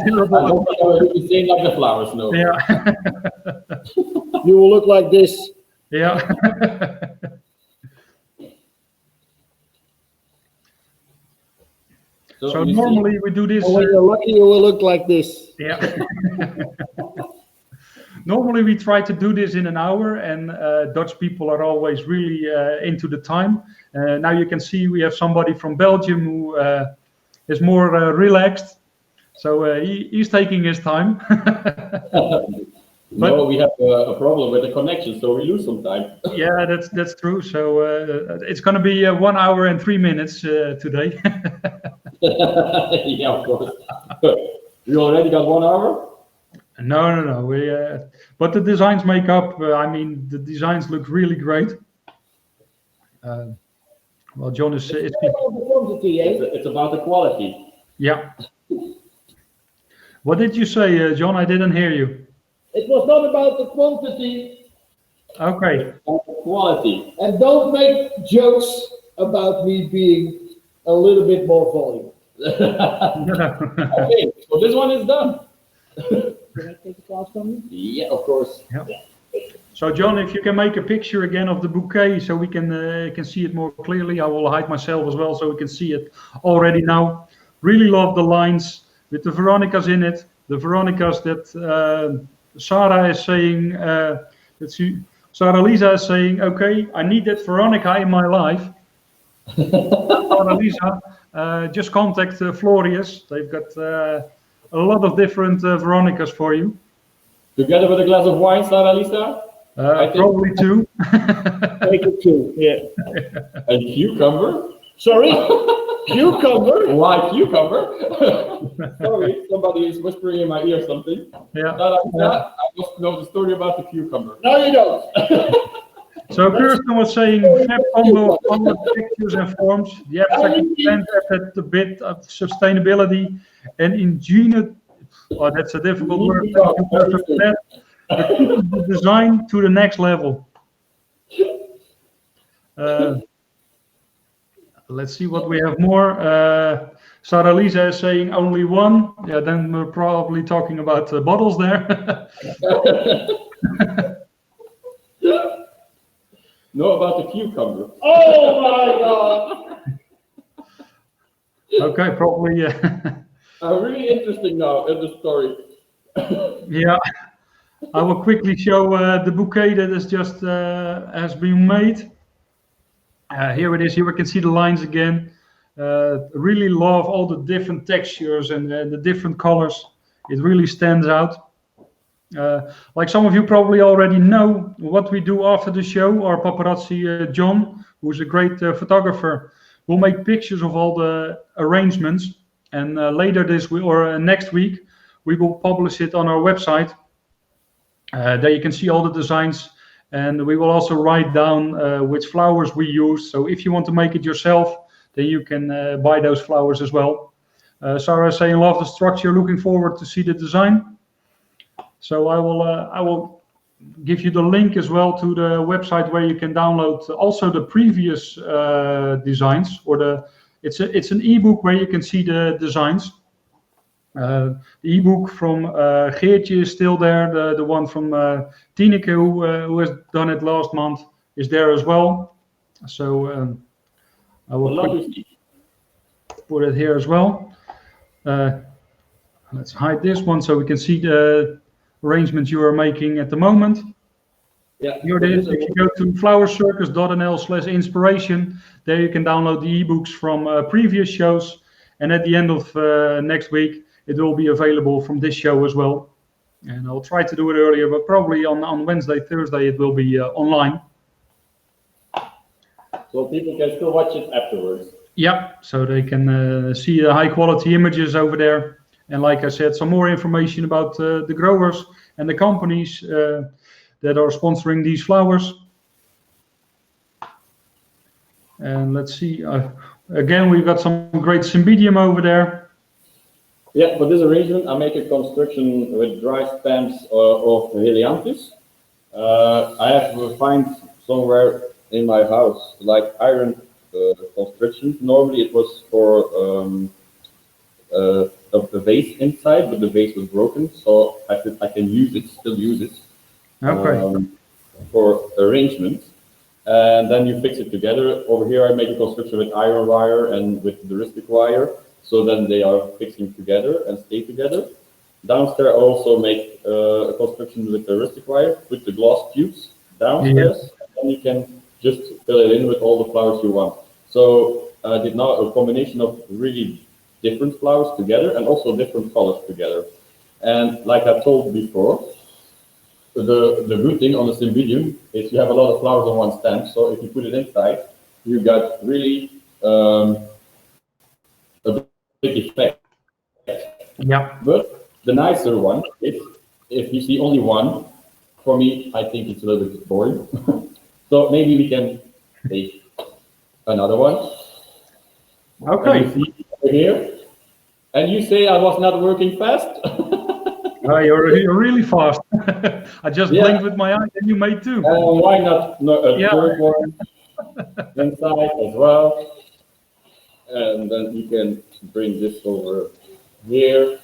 terrible. I don't know if you say like the flowers, no. Yeah. You will look like this. Yeah. So normally we do this. When you're lucky, you will look like this. Yeah. Normally we try to do this in an hour, and Dutch people are always really into the time. Now you can see we have somebody from Belgium who is more relaxed. So he's taking his time. No, we have a problem with the connection, so we lose some time. Yeah, that's true. So it's going to be 1 hour and 3 minutes today. Yeah, of course. You already got 1 hour? No. But the designs make up. I mean, the designs look really great. Well, John is. It's about the quantity, eh? It's about the quality. Yeah. What did you say, John? I didn't hear you. It was not about the quantity. Okay. It's about the quality. And don't make jokes about me being a little bit more volume. Okay, so this one is done. Can I take a class from you? Yeah, of course. Yeah. So, John, if you can make a picture again of the bouquet so we can see it more clearly. I will hide myself as well so we can see it already now. Really love the lines with the Veronicas in it. The Veronicas that Sarah is saying, Sarah Lisa is saying, okay, I need that Veronica in my life. Sarah Lisa, just contact Florius. They've got a lot of different Veronicas for you. Together with a glass of wine, Sarah Lisa? Probably 2. Make it 2, yeah. A cucumber? Sorry? Cucumber? Why cucumber? Sorry, somebody is whispering in my ear something. Yeah. Sarah Lisa, I must know the story about the cucumber. No, you don't. So Kirsten was saying, fab combo on the pictures and forms. The abstract intent at the bit of sustainability and ingenious. Oh, that's a difficult word. The design to the next level. Let's see what we have more. Sarah Lisa is saying only 1. Yeah, then we're probably talking about bottles there. No, about the cucumber. Oh my God! Okay, probably. I'm really interested now in the story. Yeah, I will quickly show the bouquet that is just has been made. Here it is. Here we can see the lines again. Really love all the different textures and the different colors. It really stands out. Like some of you probably already know, what we do after the show, our paparazzi John, who's a great photographer, we'll make pictures of all the arrangements, and later this week or next week, we will publish it on our website. There you can see all the designs, and we will also write down which flowers we use. So if you want to make it yourself, then you can buy those flowers as well. Sarah is saying, love the structure, looking forward to see the design. So I will give you the link as well to the website where you can download also the previous designs, or it's an ebook where you can see the designs. The ebook from Geertje is still there. The one from Tineke, who has done it last month, is there as well. So I will put it here as well. Let's hide this one so we can see the arrangements you are making at the moment. Yeah. Here it is. If you go to flowerscircus.nl/inspiration, there you can download the ebooks from previous shows. And at the end of next week, it will be available from this show as well. And I'll try to do it earlier, but probably on Wednesday, Thursday, it will be online. So people can still watch it afterwards. Yeah, so they can see the high quality images over there. And like I said, some more information about the growers and the companies that are sponsoring these flowers. And let's see, again, we've got some great Cymbidium over there. Yeah, for this arrangement, I make a construction with dry stems of Lisianthus. I have to find somewhere in my house, like iron construction. Normally it was for the vase inside, but the vase was broken, so I can still use it for arrangement. And then you fix it together. Over here I make a construction with iron wire and with the heuristic wire, so then they are fixing together and stay together. Downstairs I also make a construction with the heuristic wire, with the glass tubes downstairs, and then you can just fill it in with all the flowers you want. So I did now a combination of really different flowers together and also different colors together. And like I told before, the good thing on the Cymbidium is you have a lot of flowers on one stem, so if you put it inside, you got really a big effect. Yeah. But the nicer one is if you see only one. For me, I think it's a little bit boring. So maybe we can take another one. Okay. And you see over here. And you say I was not working fast? You're really fast. I just blinked with my eye and you made two. Why not a third one inside as well? And then you can bring this over here.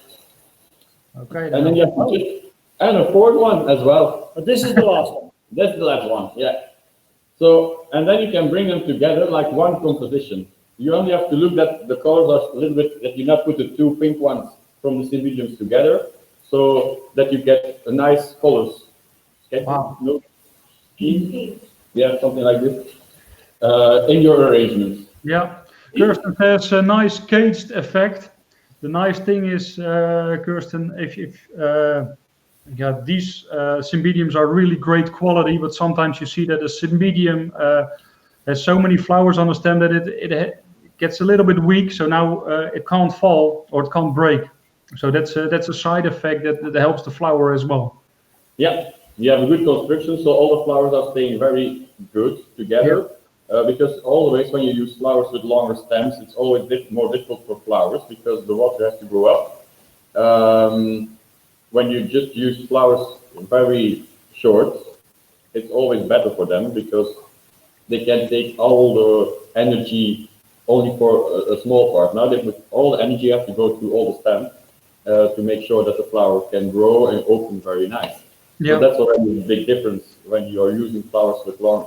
Okay. And then you have to and a fourth one as well. But this is the last one. That's the last one, yeah. So, and then you can bring them together like one composition. You only have to look that the colors are a little bit, that you not put the two pink ones from the Cymbidiums together, so that you get a nice colors. Okay? Wow. No? Yeah, something like this. In your arrangements. Yeah. Kirsten has a nice caged effect. The nice thing is, Kirsten, if these Cymbidiums are really great quality, but sometimes you see that a Cymbidium has so many flowers on the stem that it gets a little bit weak, so now it can't fall or it can't break. So that's a side effect that helps the flower as well. Yeah, you have a good construction, so all the flowers are staying very good together. Yeah. Because always when you use flowers with longer stems, it's always more difficult for flowers because the water has to go up. When you just use flowers very short, it's always better for them because they can take all the energy only for a small part. Now all the energy has to go through all the stems to make sure that the flower can grow and open very nice. Yeah. So that's already a big difference when you are using flowers with a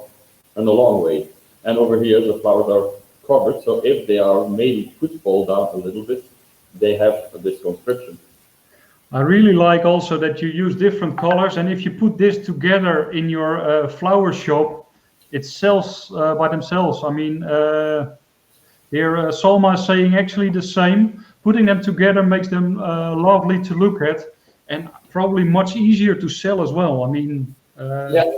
long way. And over here, the flowers are covered, so if they are maybe could fall down a little bit, they have this construction. I really like also that you use different colors, and if you put this together in your flower shop, it sells by themselves. I mean, here Salma is saying actually the same. Putting them together makes them lovely to look at, and probably much easier to sell as well. I mean, yeah.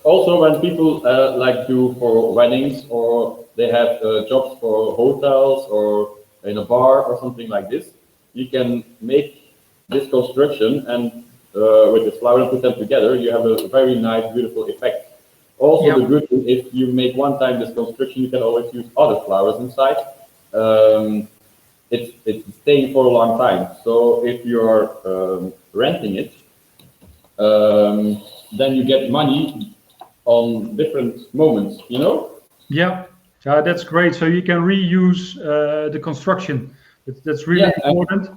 Also, when people like do for weddings or they have jobs for hotels or in a bar or something like this. You can make this construction and with the flower and put them together, you have a very nice, beautiful effect. Also, the good thing, if you make one time this construction, you can always use other flowers inside. It's staying for a long time. So if you're renting it, then you get money on different moments, you know? Yeah, that's great. So you can reuse the construction. That's really important.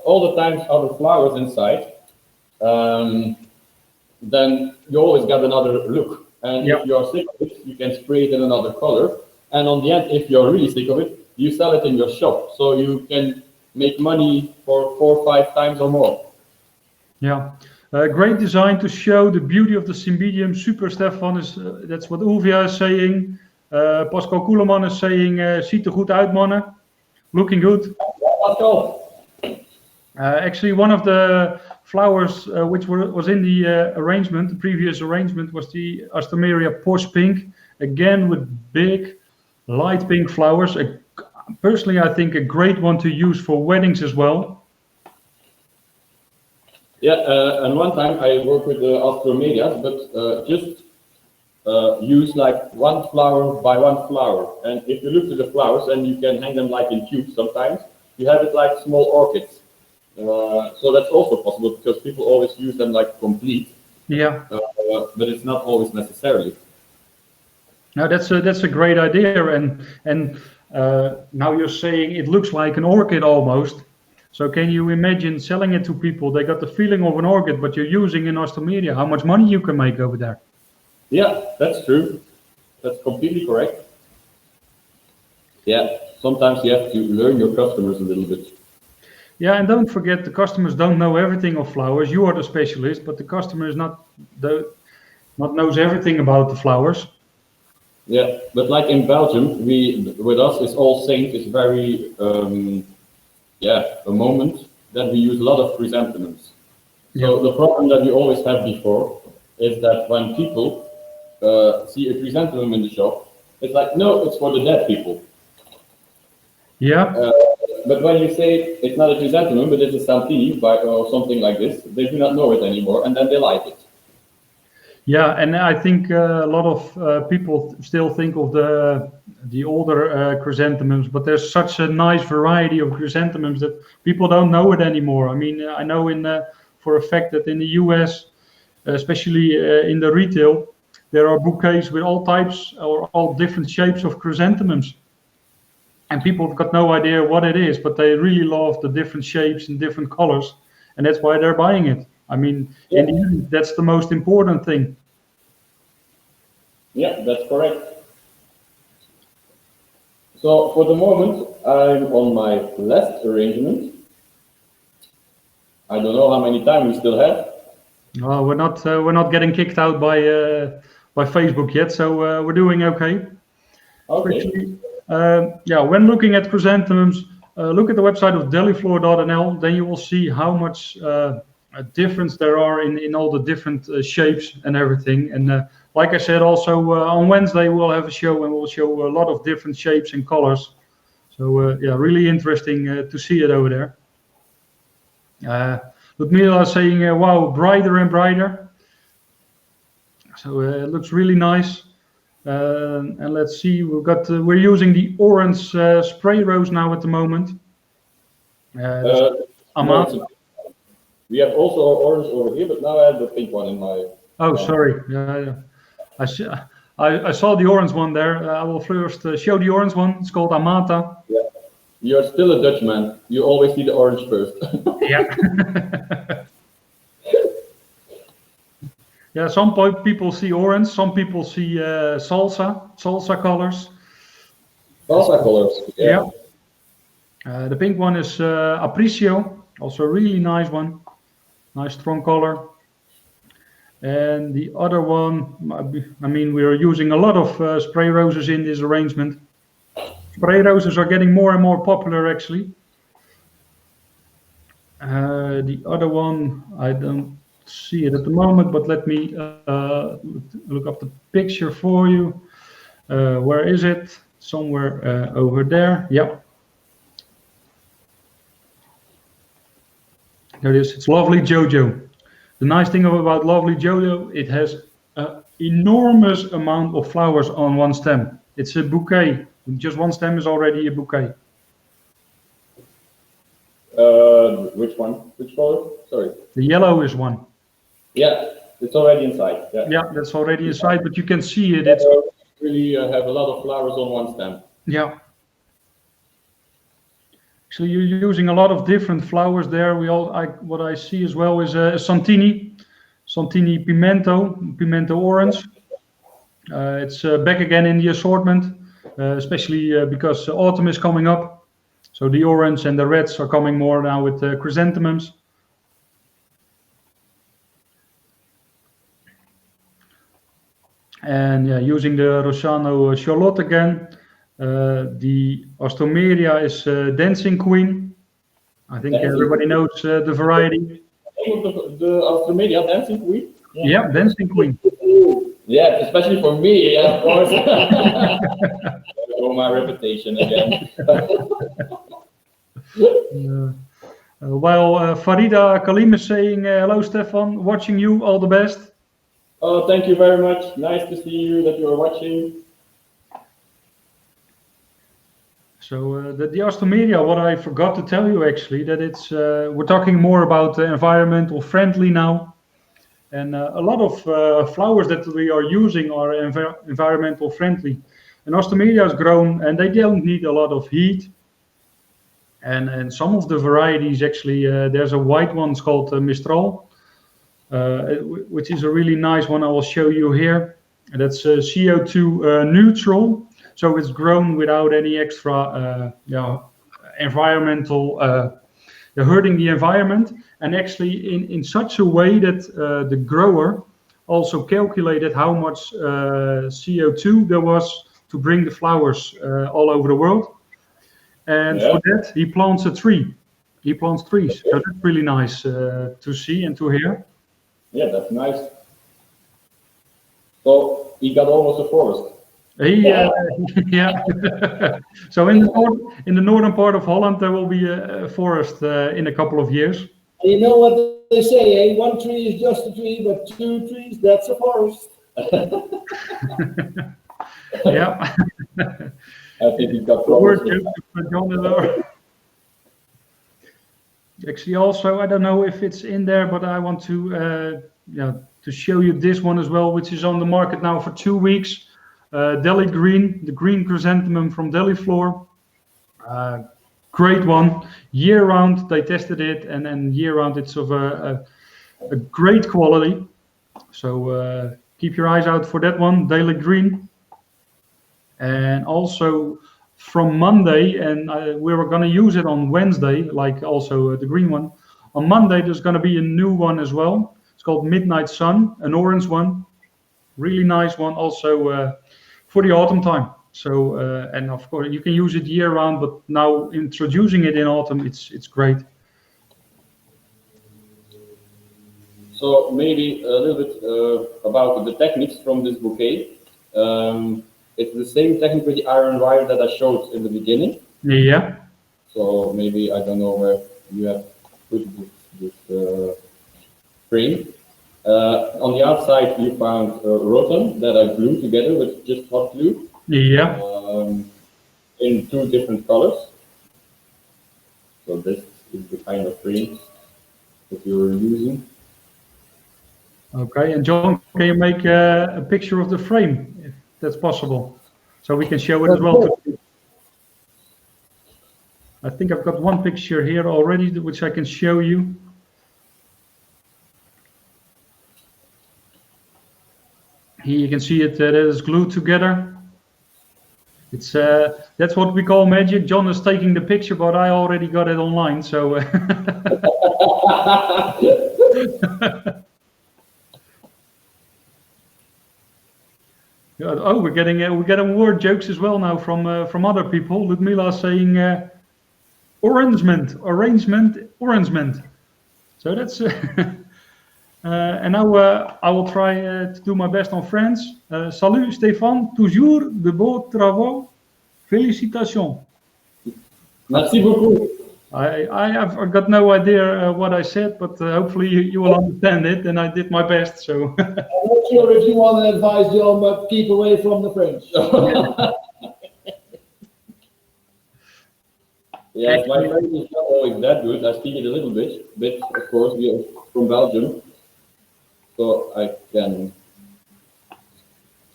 All the times other flowers inside, then you always got another look. And if you're sick of it, you can spray it in another color. And on the end, if you're really sick of it, you sell it in your shop. So you can make money for 4 or 5 times or more. Yeah. Great design to show the beauty of the Cymbidium. Super Stefan is, that's what Ulvia is saying. Pascal Koeleman is saying, ziet er goed uit, mannen. Looking good. Actually, one of the flowers which was in the arrangement, the previous arrangement, was the Astomeria Posh Pink, again with big light pink flowers. Personally, I think a great one to use for weddings as well. Yeah, and one time I worked with the Astromedias, but just use like one flower by one flower. And if you look to the flowers, and you can hang them like in tubes sometimes, you have it like small orchids. So that's also possible because people always use them like complete. Yeah. But it's not always necessarily. Now that's a great idea, and now you're saying it looks like an orchid almost. So can you imagine selling it to people? They got the feeling of an orchid, but you're using an Astomeria. How much money you can make over there? Yeah, that's true. That's completely correct. Yeah, sometimes you have to learn your customers a little bit. Yeah, and don't forget, the customers don't know everything of flowers. You are the specialist, but the customer is not knows everything about the flowers. Yeah, but like in Belgium, with us is All Saints is very a moment that we use a lot of chrysanthemums. So the problem that we always have before is that when people see a chrysanthemum in the shop, it's like, no, it's for the dead people. Yeah. But when you say it's not a chrysanthemum, but it's a Santini or something like this, they do not know it anymore, and then they like it. Yeah, and I think a lot of people still think of the older chrysanthemums, but there's such a nice variety of chrysanthemums that people don't know it anymore. I mean, I know for a fact that in the US, especially in the retail, there are bouquets with all types or all different shapes of chrysanthemums. And people have got no idea what it is, but they really love the different shapes and different colors, and that's why they're buying it. I mean, in the end, that's the most important thing. Yeah, that's correct. So for the moment, I'm on my last arrangement. I don't know how many time we still have. Well, we're not getting kicked out by Facebook yet, so we're doing okay. Okay. Especially, when looking at chrysanthemums, look at the website of deliflor.nl. Then you will see how much difference there are in all the different shapes and everything. And like I said, also on Wednesday we'll have a show and we'll show a lot of different shapes and colors. So really interesting to see it over there. Ludmila is saying, wow, brighter and brighter. So it looks really nice. And let's see, we're using the orange spray rose now at the moment. No, we have also orange over here, but now I have the pink one in my. Oh, sorry. I saw the orange one there. I will first show the orange one. It's called Amata. Yeah. You're still a Dutchman. You always see the orange first. Yeah. Yeah, some people see orange, some people see salsa colors. Salsa colors, yeah. The pink one is Apricio, also a really nice one. Nice strong color. And the other one, I mean, we are using a lot of spray roses in this arrangement. Spray roses are getting more and more popular, actually. The other one, I don't see it at the moment, but let me look up the picture for you. Where is it? somewhere over there. Yep. There it is. It's Lovely Jojo. The nice thing about Lovely Jojo, it has an enormous amount of flowers on one stem. It's a bouquet. Just one stem is already a bouquet. Which one? Which color? Sorry. The yellow is one. Yeah, it's already inside. Yeah, yeah, that's already inside, but you can see it. It's really have a lot of flowers on one stem. Yeah. So you're using a lot of different flowers there. What I see as well is Santini Pimento Orange. It's back again in the assortment, especially because autumn is coming up. So the orange and the reds are coming more now with chrysanthemums. And yeah, using the Rossano Charlotte again. The Ostomeria is Dancing Queen. I think everybody knows the variety. The Ostomeria Dancing Queen? Yeah, Dancing Queen. Yeah, especially for me, yeah, of course. Oh, my reputation again. While Farida Kalim is saying, hello Stefan, watching you, all the best. Oh, thank you very much. Nice to see you, that you are watching. So the Ostomeria, what I forgot to tell you actually, that it's we're talking more about environmental friendly now. And a lot of flowers that we are using are environmental friendly. And Ostomeria is grown and they don't need a lot of heat. And some of the varieties actually, there's a white one called Mistral, which is a really nice one. I will show you here. And that's CO2 neutral. So it's grown without any extra environmental, hurting the environment. And actually in such a way that the grower also calculated how much CO2 there was to bring the flowers all over the world. And for that, he plants a tree. He plants trees. So that's really nice to see and to hear. Yeah, that's nice. So he got almost a forest. Yeah. So in the northern part of Holland, there will be a forest in a couple of years. You know what they say, eh? One tree is just a tree, but two trees, that's a forest. Yeah. I think he's got problems. Actually, also, I don't know if it's in there, but I want to show you this one as well, which is on the market now for 2 weeks. Deli Green, the green chrysanthemum from Deliflor. Great one. Year round, they tested it, and year round it's of a great quality. So keep your eyes out for that one, Deli Green. And also from Monday, and we were going to use it on Wednesday, like also the green one. On Monday, there's going to be a new one as well. It's called Midnight Sun, an orange one. Really nice one, also for the autumn time. So, and of course, you can use it year round, but now introducing it in autumn, it's great. So maybe a little bit about the techniques from this bouquet. It's the same technique with the iron wire that I showed in the beginning. Yeah. So maybe, I don't know where you have put this frame. On the outside, you found rotten that I glued together with just hot glue. Yeah. In 2 different colors. So this is the kind of frame that you're using. Okay, and John, can you make a picture of the frame, if that's possible, so we can show it as well? I think I've got one picture here already, which I can show you. Here you can see it, that is glued together. It's that's what we call magic. John is taking the picture, but I already got it online, so. Oh, we're getting word jokes as well now from other people. Ludmila saying arrangement. So that's and now I will try to do my best on French. Salut Stéphane, toujours de beaux travaux. Félicitations. Merci beaucoup. I've got no idea what I said, but hopefully you will understand it, and I did my best. So. I'm not sure if you want to advise John, but keep away from the French. Yes, my French is not always that good. I speak it a little bit, of course, we are from Belgium, so I can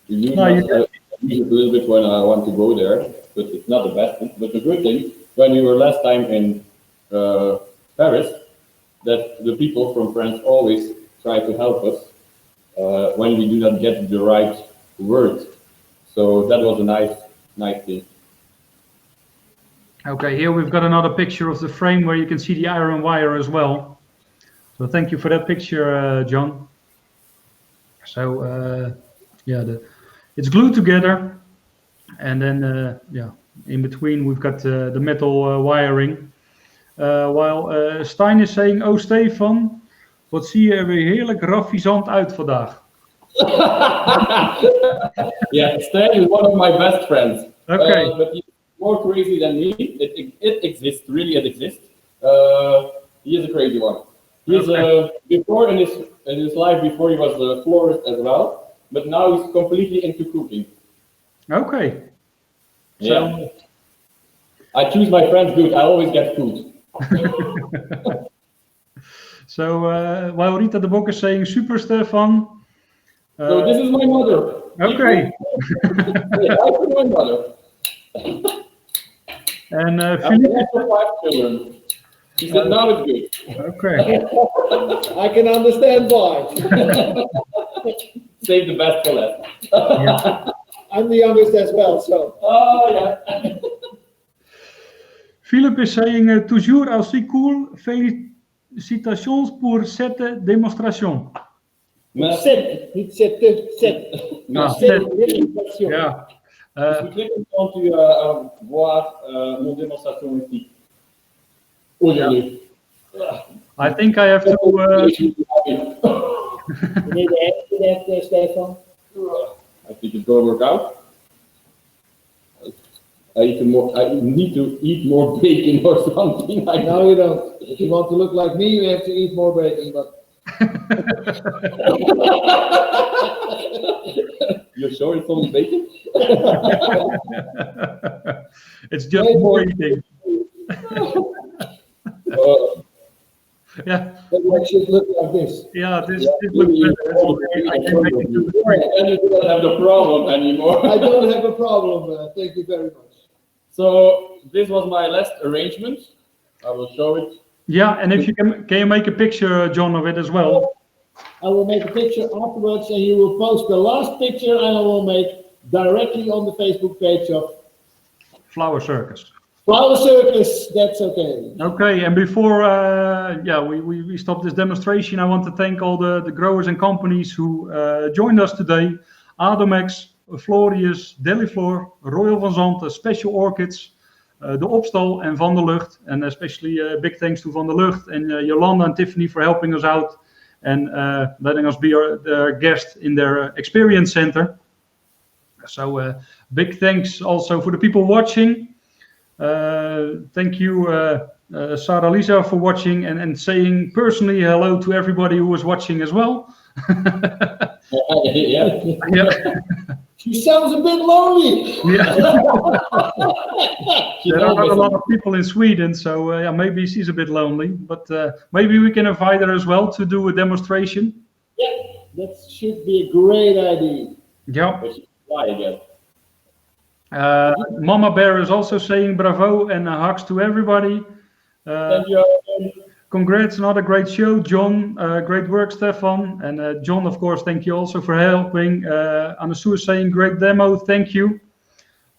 use it a little bit when I want to go there, but it's not the best thing. But the good thing, when we were last time in Paris, that the people from France always try to help us when we do not get the right word. So that was a nice thing. Okay, here we've got another picture of the frame where you can see the iron wire as well. So thank you for that picture, John. So yeah, it's glued together, and then yeah, in between we've got the metal wiring. While Stijn is saying, oh Stefan, wat zie je er weer heerlijk raffisant uit vandaag. Yeah, Stijn is one of my best friends. Okay. But he's more crazy than me. It exists, really it exists. He is a crazy one. He's before in his life before he was a florist as well, but now he's completely into cooking. Okay. Yeah. So, I choose my friends good. I always get food. So while Rita de Bok is saying super Stefan. So this is my mother. Okay. Yeah, that's my mother. And Philippe. 5 children. She said now it's good. Okay. I can understand why. Save the best for last. Yeah. I'm the youngest as well, so. Oh yeah. Philippe is saying toujours aussi cool. Félicitations pour cette démonstration. Set, niet zet. Yeah. Je suis très content de voir mon démonstration ici. Aujourd'hui. I think I have to. Meneer de Hek, Stefan. I think it's going to work out. I need to eat more bacon or something. No, you don't. If you want to look like me, you have to eat more bacon. But you're sure it's only bacon? It's just more eating. Yeah. It should look like this. Yeah, this looks better. I can make it to the point. And you don't have the problem anymore. I don't have a problem. Thank you very much. So this was my last arrangement. I will show it. Yeah, and if you can you make a picture, John, of it as well? I will make a picture afterwards, and you will post the last picture, and I will make directly on the Facebook page of Flower Circus. Flower Circus. That's okay. Okay, and before we stop this demonstration, I want to thank all the growers and companies who joined us today. Adomex, Florius, Deliflor, Royal van Zanten, Special Orchids, De Opstal and Van der Lugt. And especially big thanks to Van der Lugt and Yolanda and Tiffany for helping us out and letting us be their guest in their experience center. So big thanks also for the people watching. Thank you, Sarah Lisa, for watching and saying personally hello to everybody who was watching as well. Yeah. She sounds a bit lonely. Yeah. There are not a lot of people in Sweden, so yeah, maybe she's a bit lonely. But maybe we can invite her as well to do a demonstration. Yeah, that should be a great idea. Yeah. Why again? Mama Bear is also saying bravo and hugs to everybody. Thank you. Congrats, another great show, John. Great work, Stefan. And John, of course, thank you also for helping. Anasu is saying great demo, thank you.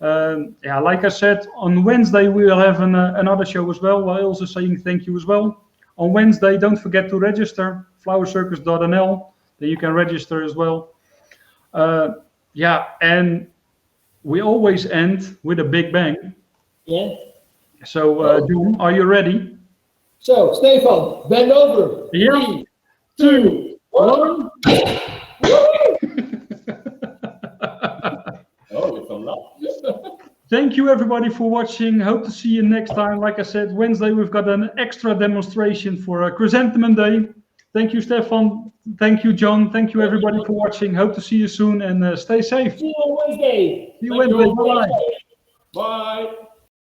Yeah, like I said, on Wednesday we will have another show as well. While also saying thank you as well. On Wednesday, don't forget to register, flowercircus.nl. Then you can register as well. Yeah, and we always end with a big bang. Yeah. So, John, are you ready? So, Stefan, bend over. Yeah. 3, 2, 1. Oh, it's a lot. Thank you everybody for watching. Hope to see you next time. Like I said, Wednesday we've got an extra demonstration for Chrysanthemum Day. Thank you, Stefan. Thank you, John. Thank you everybody for watching. Hope to see you soon and stay safe. See you on Wednesday. See you Wednesday. Bye. Bye.